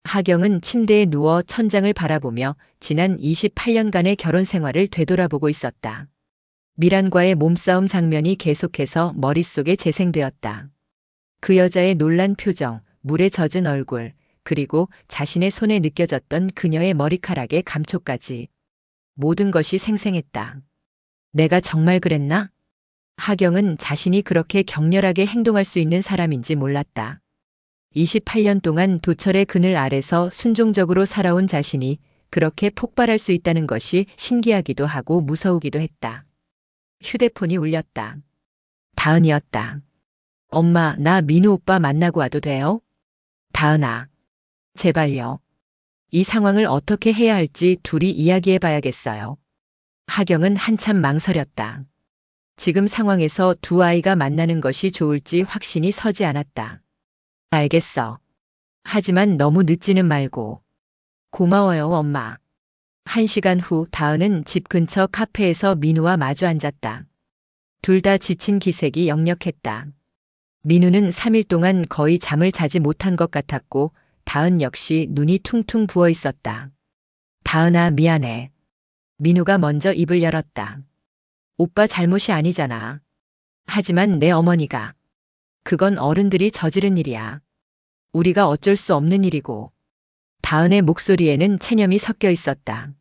하경은 침대에 누워 천장을 바라보며 지난 28년간의 결혼 생활을 되돌아보고 있었다. 미란과의 몸싸움 장면이 계속해서 머릿속에 재생되었다. 그 여자의 놀란 표정, 물에 젖은 얼굴, 그리고 자신의 손에 느껴졌던 그녀의 머리카락의 감촉까지. 모든 것이 생생했다. 내가 정말 그랬나? 하경은 자신이 그렇게 격렬하게 행동할 수 있는 사람인지 몰랐다. 28년 동안 도철의 그늘 아래서 순종적으로 살아온 자신이 그렇게 폭발할 수 있다는 것이 신기하기도 하고 무서우기도 했다. 휴대폰이 울렸다. 다은이었다. 엄마, 나 민우 오빠 만나고 와도 돼요? 다은아. 제발요. 이 상황을 어떻게 해야 할지 둘이 이야기해 봐야겠어요. 하경은 한참 망설였다. 지금 상황에서 두 아이가 만나는 것이 좋을지 확신이 서지 않았다. 알겠어. 하지만 너무 늦지는 말고. 고마워요, 엄마. 1시간 후 다은은 집 근처 카페에서 민우와 마주 앉았다. 둘 다 지친 기색이 역력했다. 민우는 3일 동안 거의 잠을 자지 못한 것 같았고 다은 역시 눈이 퉁퉁 부어 있었다. 다은아, 미안해. 민우가 먼저 입을 열었다. 오빠 잘못이 아니잖아. 하지만 내 어머니가. 그건 어른들이 저지른 일이야. 우리가 어쩔 수 없는 일이고. 다은의 목소리에는 체념이 섞여 있었다.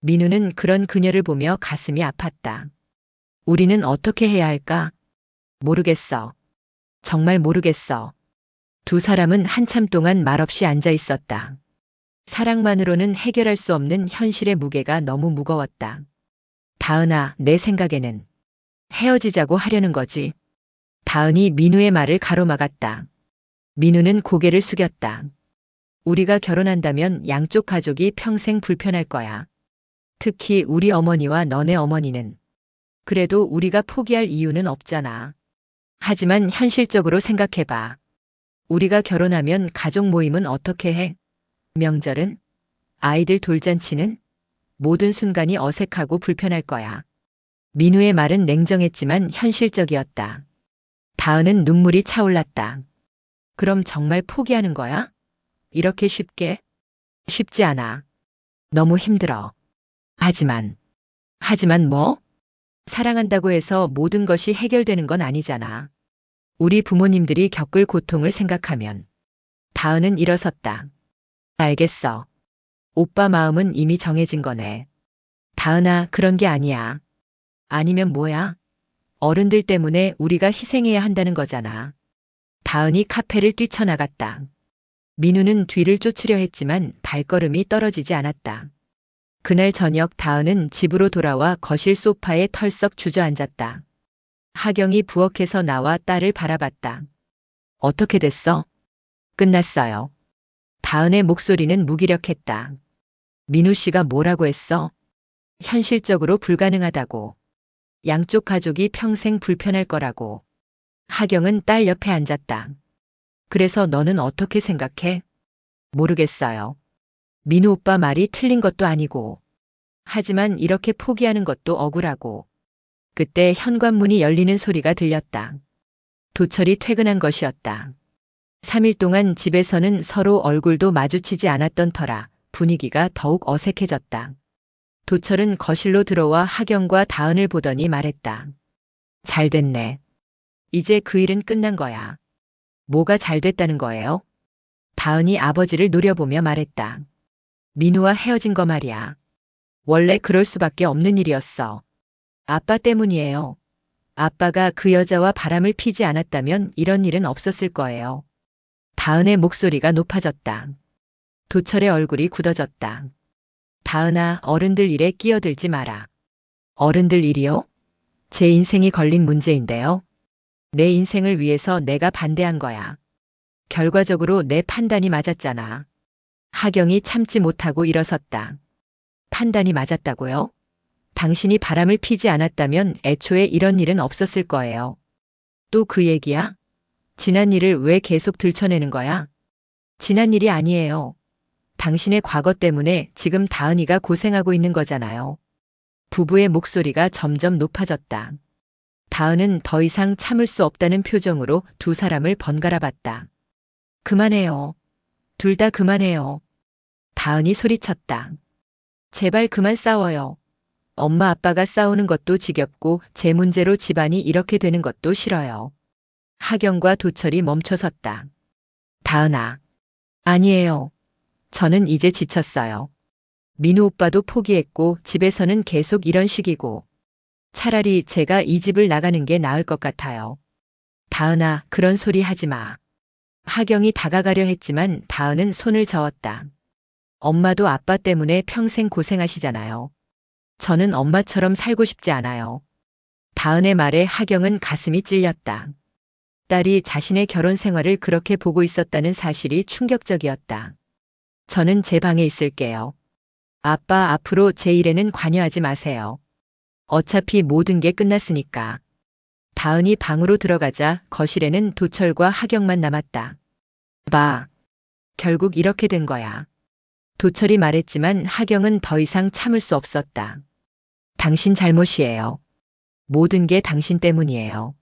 민우는 그런 그녀를 보며 가슴이 아팠다. 우리는 어떻게 해야 할까? 모르겠어. 정말 모르겠어. 두 사람은 한참 동안 말없이 앉아 있었다. 사랑만으로는 해결할 수 없는 현실의 무게가 너무 무거웠다. 다은아, 내 생각에는 헤어지자고 하려는 거지. 다은이 민우의 말을 가로막았다. 민우는 고개를 숙였다. 우리가 결혼한다면 양쪽 가족이 평생 불편할 거야. 특히 우리 어머니와 너네 어머니는. 그래도 우리가 포기할 이유는 없잖아. 하지만 현실적으로 생각해봐. 우리가 결혼하면 가족 모임은 어떻게 해? 명절은? 아이들 돌잔치는? 모든 순간이 어색하고 불편할 거야. 민우의 말은 냉정했지만 현실적이었다. 다은은 눈물이 차올랐다. 그럼 정말 포기하는 거야? 이렇게 쉽게? 쉽지 않아. 너무 힘들어. 하지만 뭐? 사랑한다고 해서 모든 것이 해결되는 건 아니잖아. 우리 부모님들이 겪을 고통을 생각하면. 다은은 일어섰다. 알겠어. 오빠 마음은 이미 정해진 거네. 다은아, 그런 게 아니야. 아니면 뭐야? 어른들 때문에 우리가 희생해야 한다는 거잖아. 다은이 카페를 뛰쳐나갔다. 민우는 뒤를 쫓으려 했지만 발걸음이 떨어지지 않았다. 그날 저녁 다은은 집으로 돌아와 거실 소파에 털썩 주저앉았다. 하경이 부엌에서 나와 딸을 바라봤다. 어떻게 됐어? 끝났어요. 다은의 목소리는 무기력했다. 민우 씨가 뭐라고 했어? 현실적으로 불가능하다고. 양쪽 가족이 평생 불편할 거라고. 하경은 딸 옆에 앉았다. 그래서 너는 어떻게 생각해? 모르겠어요. 민우 오빠 말이 틀린 것도 아니고. 하지만 이렇게 포기하는 것도 억울하고. 그때 현관문이 열리는 소리가 들렸다. 도철이 퇴근한 것이었다. 3일 동안 집에서는 서로 얼굴도 마주치지 않았던 터라 분위기가 더욱 어색해졌다. 도철은 거실로 들어와 하경과 다은을 보더니 말했다. 잘 됐네. 이제 그 일은 끝난 거야. 뭐가 잘 됐다는 거예요? 다은이 아버지를 노려보며 말했다. 민우와 헤어진 거 말이야. 원래 그럴 수밖에 없는 일이었어. 아빠 때문이에요. 아빠가 그 여자와 바람을 피지 않았다면 이런 일은 없었을 거예요. 다은의 목소리가 높아졌다. 도철의 얼굴이 굳어졌다. 다은아, 어른들 일에 끼어들지 마라. 어른들 일이요? 제 인생이 걸린 문제인데요. 내 인생을 위해서 내가 반대한 거야. 결과적으로 내 판단이 맞았잖아. 하경이 참지 못하고 일어섰다. 판단이 맞았다고요? 당신이 바람을 피지 않았다면 애초에 이런 일은 없었을 거예요. 또 그 얘기야? 지난 일을 왜 계속 들춰내는 거야? 지난 일이 아니에요. 당신의 과거 때문에 지금 다은이가 고생하고 있는 거잖아요. 부부의 목소리가 점점 높아졌다. 다은은 더 이상 참을 수 없다는 표정으로 두 사람을 번갈아 봤다. 그만해요. 둘 다 그만해요. 다은이 소리쳤다. 제발 그만 싸워요. 엄마 아빠가 싸우는 것도 지겹고 제 문제로 집안이 이렇게 되는 것도 싫어요. 하경과 도철이 멈춰섰다. 다은아. 아니에요. 저는 이제 지쳤어요. 민우 오빠도 포기했고 집에서는 계속 이런 식이고 차라리 제가 이 집을 나가는 게 나을 것 같아요. 다은아, 그런 소리 하지 마. 하경이 다가가려 했지만 다은은 손을 저었다. 엄마도 아빠 때문에 평생 고생하시잖아요. 저는 엄마처럼 살고 싶지 않아요. 다은의 말에 하경은 가슴이 찔렸다. 딸이 자신의 결혼 생활을 그렇게 보고 있었다는 사실이 충격적이었다. 저는 제 방에 있을게요. 아빠, 앞으로 제 일에는 관여하지 마세요. 어차피 모든 게 끝났으니까. 다은이 방으로 들어가자 거실에는 도철과 하경만 남았다. 봐. 결국 이렇게 된 거야. 도철이 말했지만 하경은 더 이상 참을 수 없었다. 당신 잘못이에요. 모든 게 당신 때문이에요.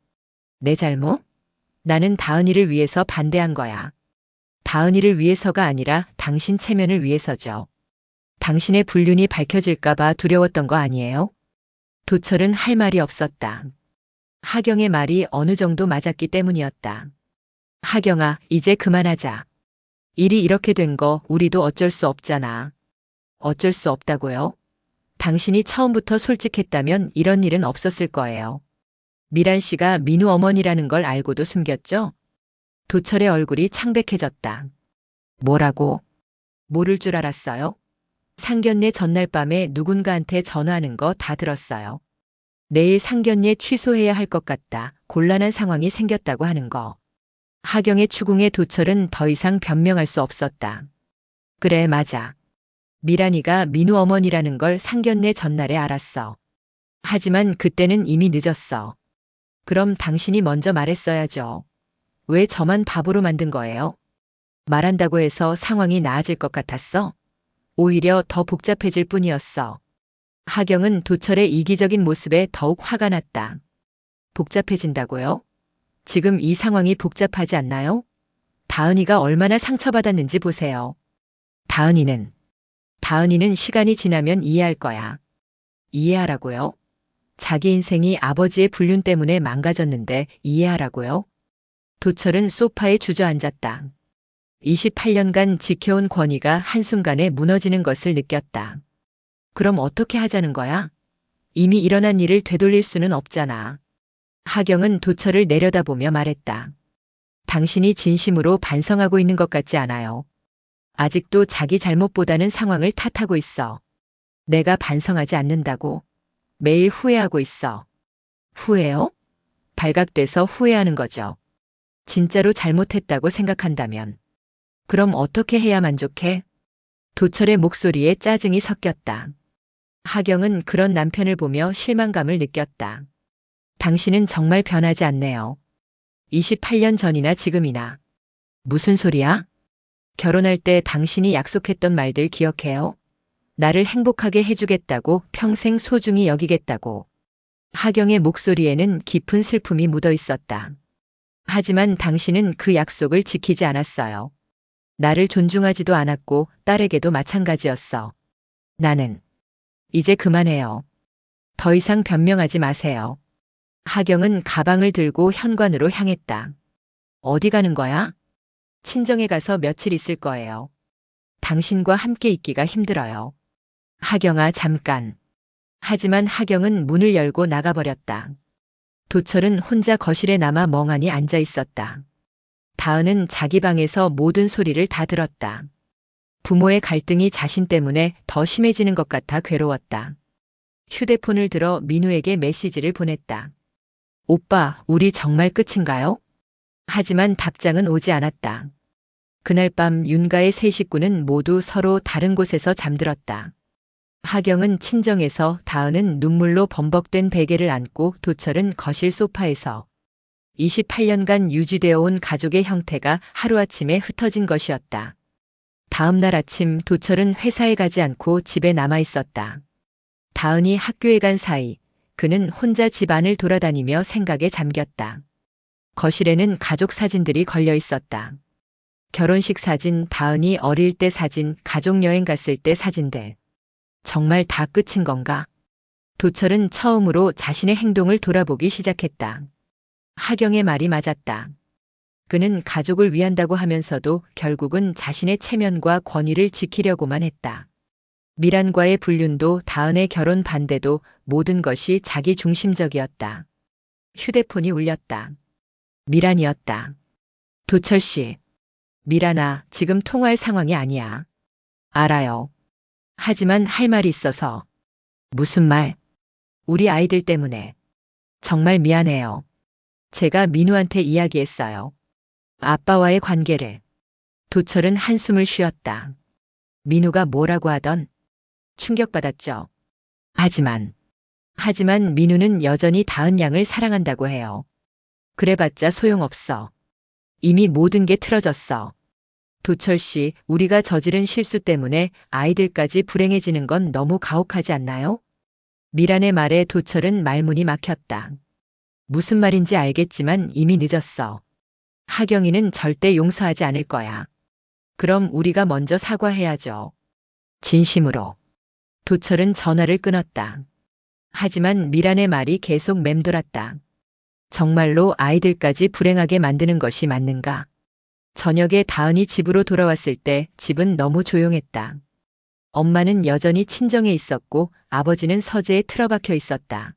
내 잘못? 나는 다은이를 위해서 반대한 거야. 다은이를 위해서가 아니라 당신 체면을 위해서죠. 당신의 불륜이 밝혀질까봐 두려웠던 거 아니에요? 도철은 할 말이 없었다. 하경의 말이 어느 정도 맞았기 때문이었다. 하경아, 이제 그만하자. 일이 이렇게 된 거 우리도 어쩔 수 없잖아. 어쩔 수 없다고요? 당신이 처음부터 솔직했다면 이런 일은 없었을 거예요. 미란 씨가 민우 어머니라는 걸 알고도 숨겼죠? 도철의 얼굴이 창백해졌다. 뭐라고? 모를 줄 알았어요? 상견례 전날 밤에 누군가한테 전화하는 거 다 들었어요. 내일 상견례 취소해야 할 것 같다. 곤란한 상황이 생겼다고 하는 거. 하경의 추궁에 도철은 더 이상 변명할 수 없었다. 그래, 맞아. 미란이가 민우 어머니라는 걸 상견례 전날에 알았어. 하지만 그때는 이미 늦었어. 그럼 당신이 먼저 말했어야죠. 왜 저만 바보로 만든 거예요? 말한다고 해서 상황이 나아질 것 같았어? 오히려 더 복잡해질 뿐이었어. 하경은 도철의 이기적인 모습에 더욱 화가 났다. 복잡해진다고요? 지금 이 상황이 복잡하지 않나요? 다은이가 얼마나 상처받았는지 보세요. 다은이는 시간이 지나면 이해할 거야. 이해하라고요? 자기 인생이 아버지의 불륜 때문에 망가졌는데 이해하라고요? 도철은 소파에 주저앉았다. 28년간 지켜온 권위가 한순간에 무너지는 것을 느꼈다. 그럼 어떻게 하자는 거야? 이미 일어난 일을 되돌릴 수는 없잖아. 하경은 도철을 내려다보며 말했다. 당신이 진심으로 반성하고 있는 것 같지 않아요. 아직도 자기 잘못보다는 상황을 탓하고 있어. 내가 반성하지 않는다고. 매일 후회하고 있어. 후회요? 발각돼서 후회하는 거죠. 진짜로 잘못했다고 생각한다면. 그럼 어떻게 해야 만족해? 도철의 목소리에 짜증이 섞였다. 하경은 그런 남편을 보며 실망감을 느꼈다. 당신은 정말 변하지 않네요. 28년 전이나 지금이나. 무슨 소리야? 결혼할 때 당신이 약속했던 말들 기억해요? 나를 행복하게 해주겠다고, 평생 소중히 여기겠다고. 하경의 목소리에는 깊은 슬픔이 묻어 있었다. 하지만 당신은 그 약속을 지키지 않았어요. 나를 존중하지도 않았고 딸에게도 마찬가지였어. 나는 이제 그만해요. 더 이상 변명하지 마세요. 하경은 가방을 들고 현관으로 향했다. 어디 가는 거야? 친정에 가서 며칠 있을 거예요. 당신과 함께 있기가 힘들어요. 하경아, 잠깐. 하지만 하경은 문을 열고 나가버렸다. 도철은 혼자 거실에 남아 멍하니 앉아 있었다. 다은은 자기 방에서 모든 소리를 다 들었다. 부모의 갈등이 자신 때문에 더 심해지는 것 같아 괴로웠다. 휴대폰을 들어 민우에게 메시지를 보냈다. 오빠, 우리 정말 끝인가요? 하지만 답장은 오지 않았다. 그날 밤 윤가의 세 식구는 모두 서로 다른 곳에서 잠들었다. 하경은 친정에서, 다은은 눈물로 범벅된 베개를 안고, 도철은 거실 소파에서 28년간 유지되어 온 가족의 형태가 하루아침에 흩어진 것이었다. 다음 날 아침 도철은 회사에 가지 않고 집에 남아 있었다. 다은이 학교에 간 사이 그는 혼자 집 안을 돌아다니며 생각에 잠겼다. 거실에는 가족 사진들이 걸려 있었다. 결혼식 사진, 다은이 어릴 때 사진, 가족여행 갔을 때 사진들. 정말 다 끝인 건가? 도철은 처음으로 자신의 행동을 돌아보기 시작했다. 하경의 말이 맞았다. 그는 가족을 위한다고 하면서도 결국은 자신의 체면과 권위를 지키려고만 했다. 미란과의 불륜도, 다은의 결혼 반대도 모든 것이 자기 중심적이었다. 휴대폰이 울렸다. 미란이었다. 도철 씨. 미란아, 지금 통화할 상황이 아니야. 알아요. 하지만 할 말이 있어서. 무슨 말? 우리 아이들 때문에. 정말 미안해요. 제가 민우한테 이야기했어요. 아빠와의 관계를. 도철은 한숨을 쉬었다. 민우가 뭐라고 하던? 충격받았죠. 하지만 민우는 여전히 다은 양을 사랑한다고 해요. 그래봤자 소용없어. 이미 모든 게 틀어졌어. 도철 씨, 우리가 저지른 실수 때문에 아이들까지 불행해지는 건 너무 가혹하지 않나요? 미란의 말에 도철은 말문이 막혔다. 무슨 말인지 알겠지만 이미 늦었어. 하경이는 절대 용서하지 않을 거야. 그럼 우리가 먼저 사과해야죠. 진심으로. 도철은 전화를 끊었다. 하지만 미란의 말이 계속 맴돌았다. 정말로 아이들까지 불행하게 만드는 것이 맞는가? 저녁에 다은이 집으로 돌아왔을 때 집은 너무 조용했다. 엄마는 여전히 친정에 있었고 아버지는 서재에 틀어박혀 있었다.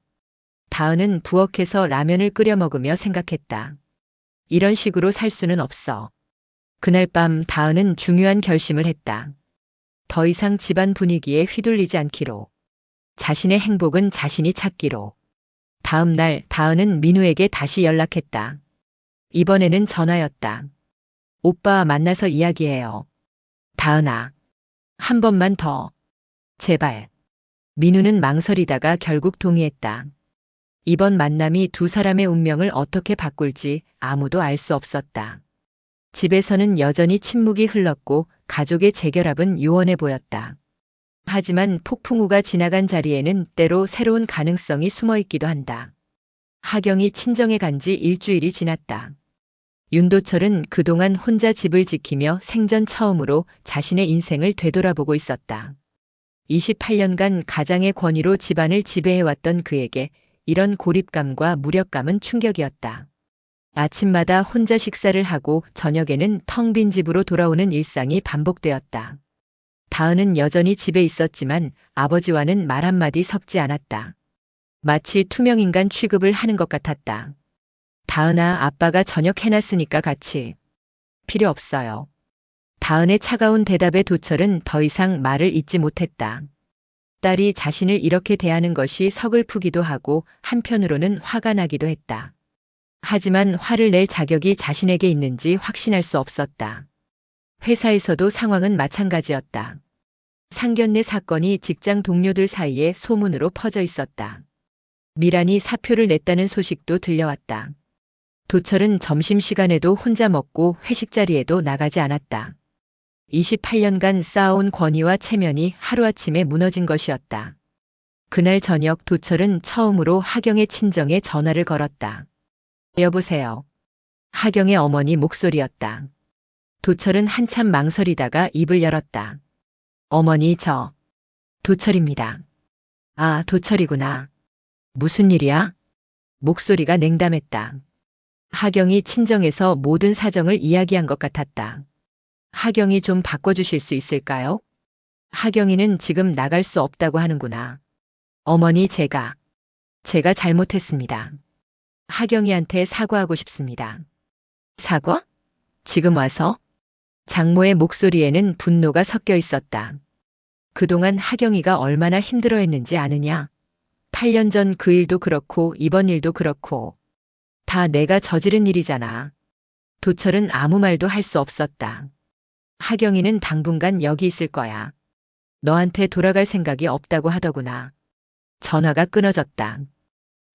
다은은 부엌에서 라면을 끓여 먹으며 생각했다. 이런 식으로 살 수는 없어. 그날 밤 다은은 중요한 결심을 했다. 더 이상 집안 분위기에 휘둘리지 않기로. 자신의 행복은 자신이 찾기로. 다음 날 다은은 민우에게 다시 연락했다. 이번에는 전화였다. 오빠 만나서 이야기해요. 다은아. 한 번만 더. 제발. 민우는 망설이다가 결국 동의했다. 이번 만남이 두 사람의 운명을 어떻게 바꿀지 아무도 알 수 없었다. 집에서는 여전히 침묵이 흘렀고 가족의 재결합은 요원해 보였다. 하지만 폭풍우가 지나간 자리에는 때로 새로운 가능성이 숨어 있기도 한다. 하경이 친정에 간 지 일주일이 지났다. 윤도철은 그동안 혼자 집을 지키며 생전 처음으로 자신의 인생을 되돌아보고 있었다. 28년간 가장의 권위로 집안을 지배해왔던 그에게 이런 고립감과 무력감은 충격이었다. 아침마다 혼자 식사를 하고 저녁에는 텅 빈 집으로 돌아오는 일상이 반복되었다. 다은은 여전히 집에 있었지만 아버지와는 말 한마디 섞지 않았다. 마치 투명인간 취급을 하는 것 같았다. 다은아, 아빠가 저녁 해놨으니까 같이. 필요 없어요. 다은의 차가운 대답에 도철은 더 이상 말을 잇지 못했다. 딸이 자신을 이렇게 대하는 것이 서글프기도 하고 한편으로는 화가 나기도 했다. 하지만 화를 낼 자격이 자신에게 있는지 확신할 수 없었다. 회사에서도 상황은 마찬가지였다. 상견례 사건이 직장 동료들 사이에 소문으로 퍼져 있었다. 미란이 사표를 냈다는 소식도 들려왔다. 도철은 점심시간에도 혼자 먹고 회식 자리에도 나가지 않았다. 28년간 쌓아온 권위와 체면이 하루아침에 무너진 것이었다. 그날 저녁 도철은 처음으로 하경의 친정에 전화를 걸었다. 여보세요. 하경의 어머니 목소리였다. 도철은 한참 망설이다가 입을 열었다. 어머니, 저 도철입니다. 아, 도철이구나. 무슨 일이야? 목소리가 냉담했다. 하경이 친정에서 모든 사정을 이야기한 것 같았다. 하경이 좀 바꿔주실 수 있을까요? 하경이는 지금 나갈 수 없다고 하는구나. 어머니, 제가 잘못했습니다. 하경이한테 사과하고 싶습니다. 사과? 지금 와서? 장모의 목소리에는 분노가 섞여 있었다. 그동안 하경이가 얼마나 힘들어했는지 아느냐? 8년 전 그 일도 그렇고 이번 일도 그렇고 다 내가 저지른 일이잖아. 도철은 아무 말도 할 수 없었다. 하경이는 당분간 여기 있을 거야. 너한테 돌아갈 생각이 없다고 하더구나. 전화가 끊어졌다.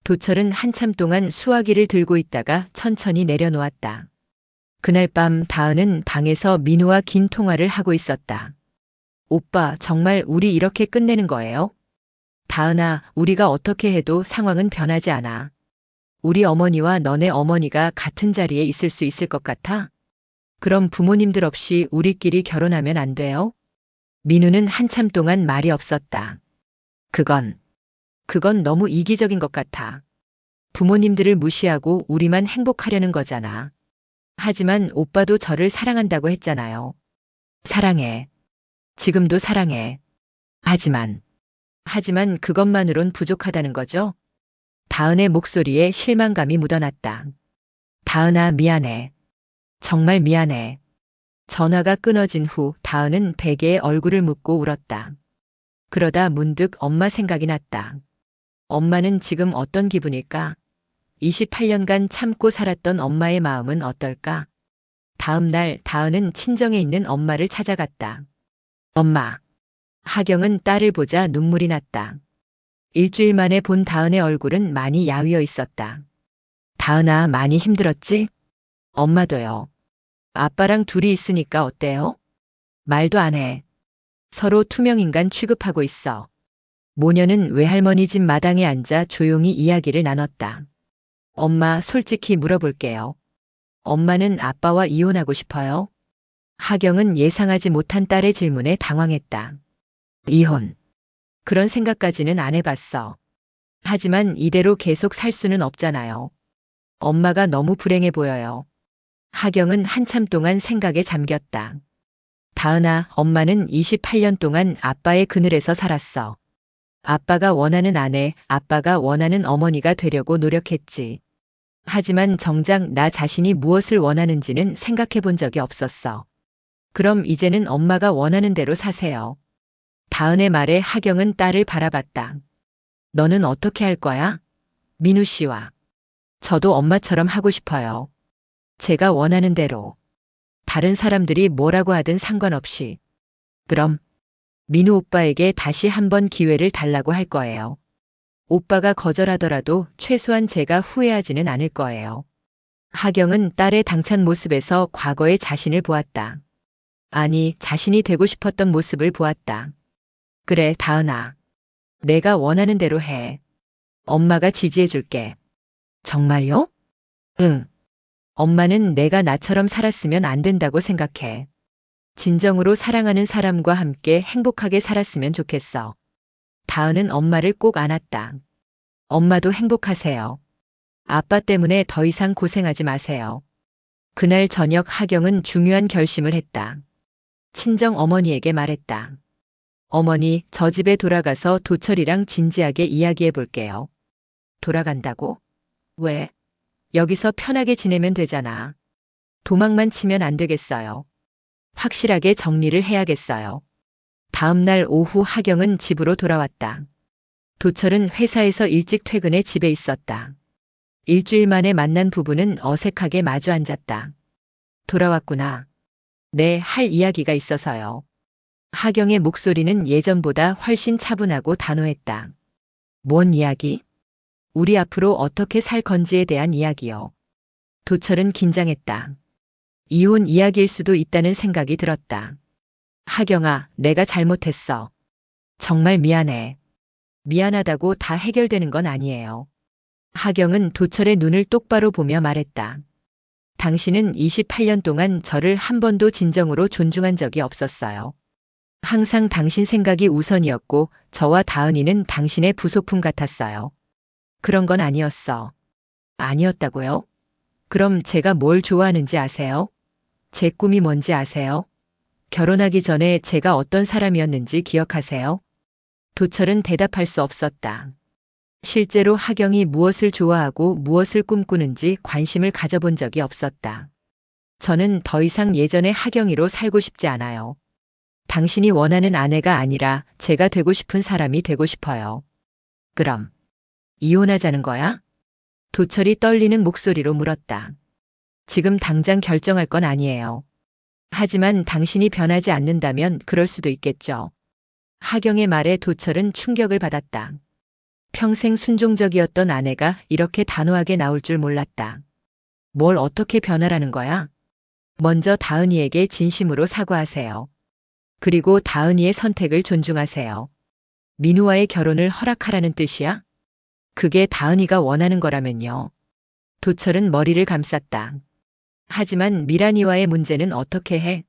도철은 한참 동안 수화기를 들고 있다가 천천히 내려놓았다. 그날 밤 다은은 방에서 민우와 긴 통화를 하고 있었다. 오빠, 정말 우리 이렇게 끝내는 거예요? 다은아, 우리가 어떻게 해도 상황은 변하지 않아. 우리 어머니와 너네 어머니가 같은 자리에 있을 수 있을 것 같아? 그럼 부모님들 없이 우리끼리 결혼하면 안 돼요? 민우는 한참 동안 말이 없었다. 그건 너무 이기적인 것 같아. 부모님들을 무시하고 우리만 행복하려는 거잖아. 하지만 오빠도 저를 사랑한다고 했잖아요. 사랑해. 지금도 사랑해. 하지만 그것만으론 부족하다는 거죠? 다은의 목소리에 실망감이 묻어났다. 다은아, 미안해. 정말 미안해. 전화가 끊어진 후 다은은 베개에 얼굴을 묻고 울었다. 그러다 문득 엄마 생각이 났다. 엄마는 지금 어떤 기분일까? 28년간 참고 살았던 엄마의 마음은 어떨까? 다음 날 다은은 친정에 있는 엄마를 찾아갔다. 엄마. 하경은 딸을 보자 눈물이 났다. 일주일 만에 본 다은의 얼굴은 많이 야위어 있었다. 다은아, 많이 힘들었지? 엄마도요. 아빠랑 둘이 있으니까 어때요? 말도 안 해. 서로 투명인간 취급하고 있어. 모녀는 외할머니 집 마당에 앉아 조용히 이야기를 나눴다. 엄마, 솔직히 물어볼게요. 엄마는 아빠와 이혼하고 싶어요? 하경은 예상하지 못한 딸의 질문에 당황했다. 이혼. 그런 생각까지는 안 해봤어. 하지만 이대로 계속 살 수는 없잖아요. 엄마가 너무 불행해 보여요. 하경은 한참 동안 생각에 잠겼다. 다은아, 엄마는 28년 동안 아빠의 그늘에서 살았어. 아빠가 원하는 아내, 아빠가 원하는 어머니가 되려고 노력했지. 하지만 정작 나 자신이 무엇을 원하는지는 생각해 본 적이 없었어. 그럼 이제는 엄마가 원하는 대로 사세요. 다은의 말에 하경은 딸을 바라봤다. 너는 어떻게 할 거야? 민우 씨와. 저도 엄마처럼 하고 싶어요. 제가 원하는 대로. 다른 사람들이 뭐라고 하든 상관없이. 그럼 민우 오빠에게 다시 한번 기회를 달라고 할 거예요. 오빠가 거절하더라도 최소한 제가 후회하지는 않을 거예요. 하경은 딸의 당찬 모습에서 과거의 자신을 보았다. 아니, 자신이 되고 싶었던 모습을 보았다. 그래, 다은아. 내가 원하는 대로 해. 엄마가 지지해 줄게. 정말요? 응. 엄마는 내가 나처럼 살았으면 안 된다고 생각해. 진정으로 사랑하는 사람과 함께 행복하게 살았으면 좋겠어. 다은은 엄마를 꼭 안았다. 엄마도 행복하세요. 아빠 때문에 더 이상 고생하지 마세요. 그날 저녁 하경은 중요한 결심을 했다. 친정 어머니에게 말했다. 어머니, 저 집에 돌아가서 도철이랑 진지하게 이야기해 볼게요. 돌아간다고? 왜? 여기서 편하게 지내면 되잖아. 도망만 치면 안 되겠어요. 확실하게 정리를 해야겠어요. 다음 날 오후 하경은 집으로 돌아왔다. 도철은 회사에서 일찍 퇴근해 집에 있었다. 일주일 만에 만난 부부는 어색하게 마주 앉았다. 돌아왔구나. 네, 할 이야기가 있어서요. 하경의 목소리는 예전보다 훨씬 차분하고 단호했다. 뭔 이야기? 우리 앞으로 어떻게 살 건지에 대한 이야기요. 도철은 긴장했다. 이혼 이야기일 수도 있다는 생각이 들었다. 하경아, 내가 잘못했어. 정말 미안해. 미안하다고 다 해결되는 건 아니에요. 하경은 도철의 눈을 똑바로 보며 말했다. 당신은 28년 동안 저를 한 번도 진정으로 존중한 적이 없었어요. 항상 당신 생각이 우선이었고 저와 다은이는 당신의 부속품 같았어요. 그런 건 아니었어. 아니었다고요? 그럼 제가 뭘 좋아하는지 아세요? 제 꿈이 뭔지 아세요? 결혼하기 전에 제가 어떤 사람이었는지 기억하세요? 도철은 대답할 수 없었다. 실제로 하경이 무엇을 좋아하고 무엇을 꿈꾸는지 관심을 가져본 적이 없었다. 저는 더 이상 예전의 하경이로 살고 싶지 않아요. 당신이 원하는 아내가 아니라 제가 되고 싶은 사람이 되고 싶어요. 그럼 이혼하자는 거야? 도철이 떨리는 목소리로 물었다. 지금 당장 결정할 건 아니에요. 하지만 당신이 변하지 않는다면 그럴 수도 있겠죠. 하경의 말에 도철은 충격을 받았다. 평생 순종적이었던 아내가 이렇게 단호하게 나올 줄 몰랐다. 뭘 어떻게 변하라는 거야? 먼저 다은이에게 진심으로 사과하세요. 그리고 다은이의 선택을 존중하세요. 민우와의 결혼을 허락하라는 뜻이야? 그게 다은이가 원하는 거라면요. 도철은 머리를 감쌌다. 하지만 미란이와의 문제는 어떻게 해?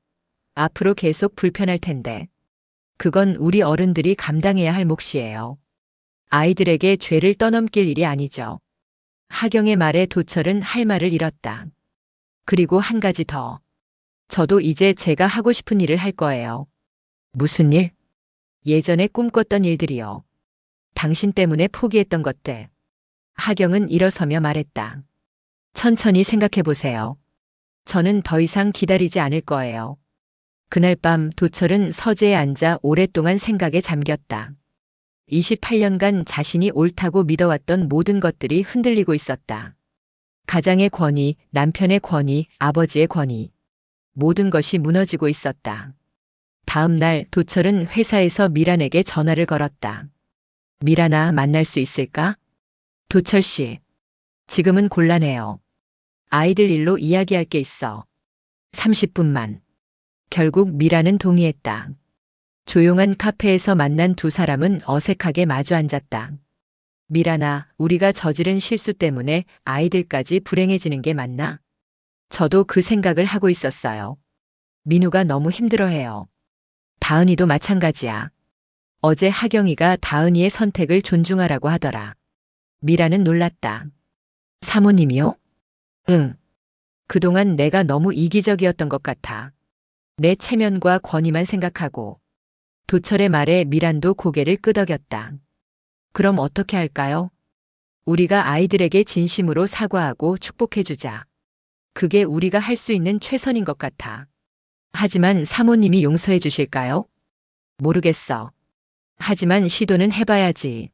앞으로 계속 불편할 텐데. 그건 우리 어른들이 감당해야 할 몫이에요. 아이들에게 죄를 떠넘길 일이 아니죠. 하경의 말에 도철은 할 말을 잃었다. 그리고 한 가지 더. 저도 이제 제가 하고 싶은 일을 할 거예요. 무슨 일? 예전에 꿈꿨던 일들이요. 당신 때문에 포기했던 것들. 하경은 일어서며 말했다. 천천히 생각해 보세요. 저는 더 이상 기다리지 않을 거예요. 그날 밤 도철은 서재에 앉아 오랫동안 생각에 잠겼다. 28년간 자신이 옳다고 믿어왔던 모든 것들이 흔들리고 있었다. 가장의 권위, 남편의 권위, 아버지의 권위. 모든 것이 무너지고 있었다. 다음 날 도철은 회사에서 미란에게 전화를 걸었다. 미란아, 만날 수 있을까? 도철 씨. 지금은 곤란해요. 아이들 일로 이야기할 게 있어. 30분만. 결국 미란은 동의했다. 조용한 카페에서 만난 두 사람은 어색하게 마주 앉았다. 미란아, 우리가 저지른 실수 때문에 아이들까지 불행해지는 게 맞나? 저도 그 생각을 하고 있었어요. 민우가 너무 힘들어해요. 다은이도 마찬가지야. 어제 하경이가 다은이의 선택을 존중하라고 하더라. 미란은 놀랐다. 사모님이요? 응. 그동안 내가 너무 이기적이었던 것 같아. 내 체면과 권위만 생각하고. 도철의 말에 미란도 고개를 끄덕였다. 그럼 어떻게 할까요? 우리가 아이들에게 진심으로 사과하고 축복해주자. 그게 우리가 할 수 있는 최선인 것 같아. 하지만 사모님이 용서해 주실까요? 모르겠어. 하지만 시도는 해봐야지.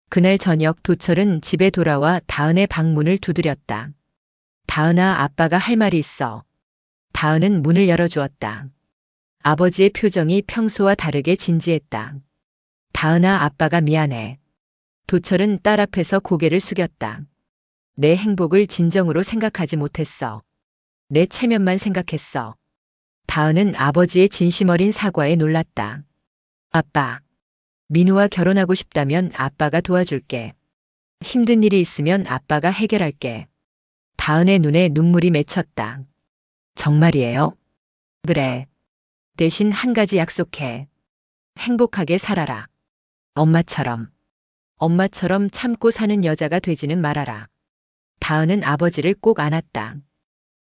그날 저녁 도철은 집에 돌아와 다은의 방문을 두드렸다. 다은아, 아빠가 할 말이 있어. 다은은 문을 열어주었다. 아버지의 표정이 평소와 다르게 진지했다. 다은아, 아빠가 미안해. 도철은 딸 앞에서 고개를 숙였다. 내 행복을 진정으로 생각하지 못했어. 내 체면만 생각했어. 다은은 아버지의 진심 어린 사과에 놀랐다. 아빠, 민우와 결혼하고 싶다면 아빠가 도와줄게. 힘든 일이 있으면 아빠가 해결할게. 다은의 눈에 눈물이 맺혔다. 정말이에요? 그래. 대신 한 가지 약속해. 행복하게 살아라. 엄마처럼. 엄마처럼 참고 사는 여자가 되지는 말아라. 다은은 아버지를 꼭 안았다.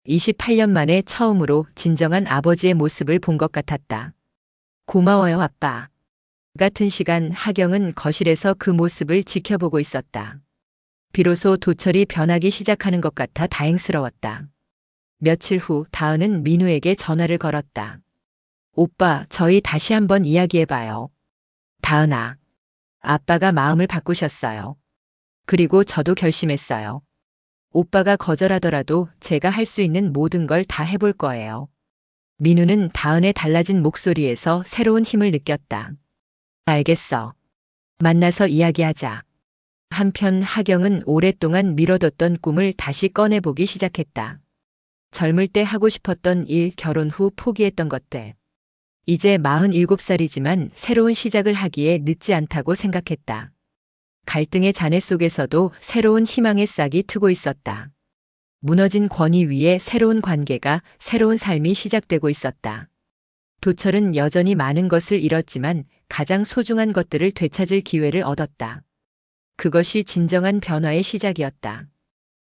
28년 만에 처음으로 진정한 아버지의 모습을 본 것 같았다. 고마워요, 아빠. 같은 시간 하경은 거실에서 그 모습을 지켜보고 있었다. 비로소 도철이 변하기 시작하는 것 같아 다행스러웠다. 며칠 후 다은은 민우에게 전화를 걸었다. 오빠, 저희 다시 한번 이야기해봐요. 다은아, 아빠가 마음을 바꾸셨어요. 그리고 저도 결심했어요. 오빠가 거절하더라도 제가 할 수 있는 모든 걸 다 해볼 거예요. 민우는 다은의 달라진 목소리에서 새로운 힘을 느꼈다. 알겠어. 만나서 이야기하자. 한편 하경은 오랫동안 미뤄뒀던 꿈을 다시 꺼내보기 시작했다. 젊을 때 하고 싶었던 일, 결혼 후 포기했던 것들. 이제 47살이지만 새로운 시작을 하기에 늦지 않다고 생각했다. 갈등의 잔해 속에서도 새로운 희망의 싹이 트고 있었다. 무너진 권위 위에 새로운 관계가, 새로운 삶이 시작되고 있었다. 도철은 여전히 많은 것을 잃었지만 가장 소중한 것들을 되찾을 기회를 얻었다. 그것이 진정한 변화의 시작이었다.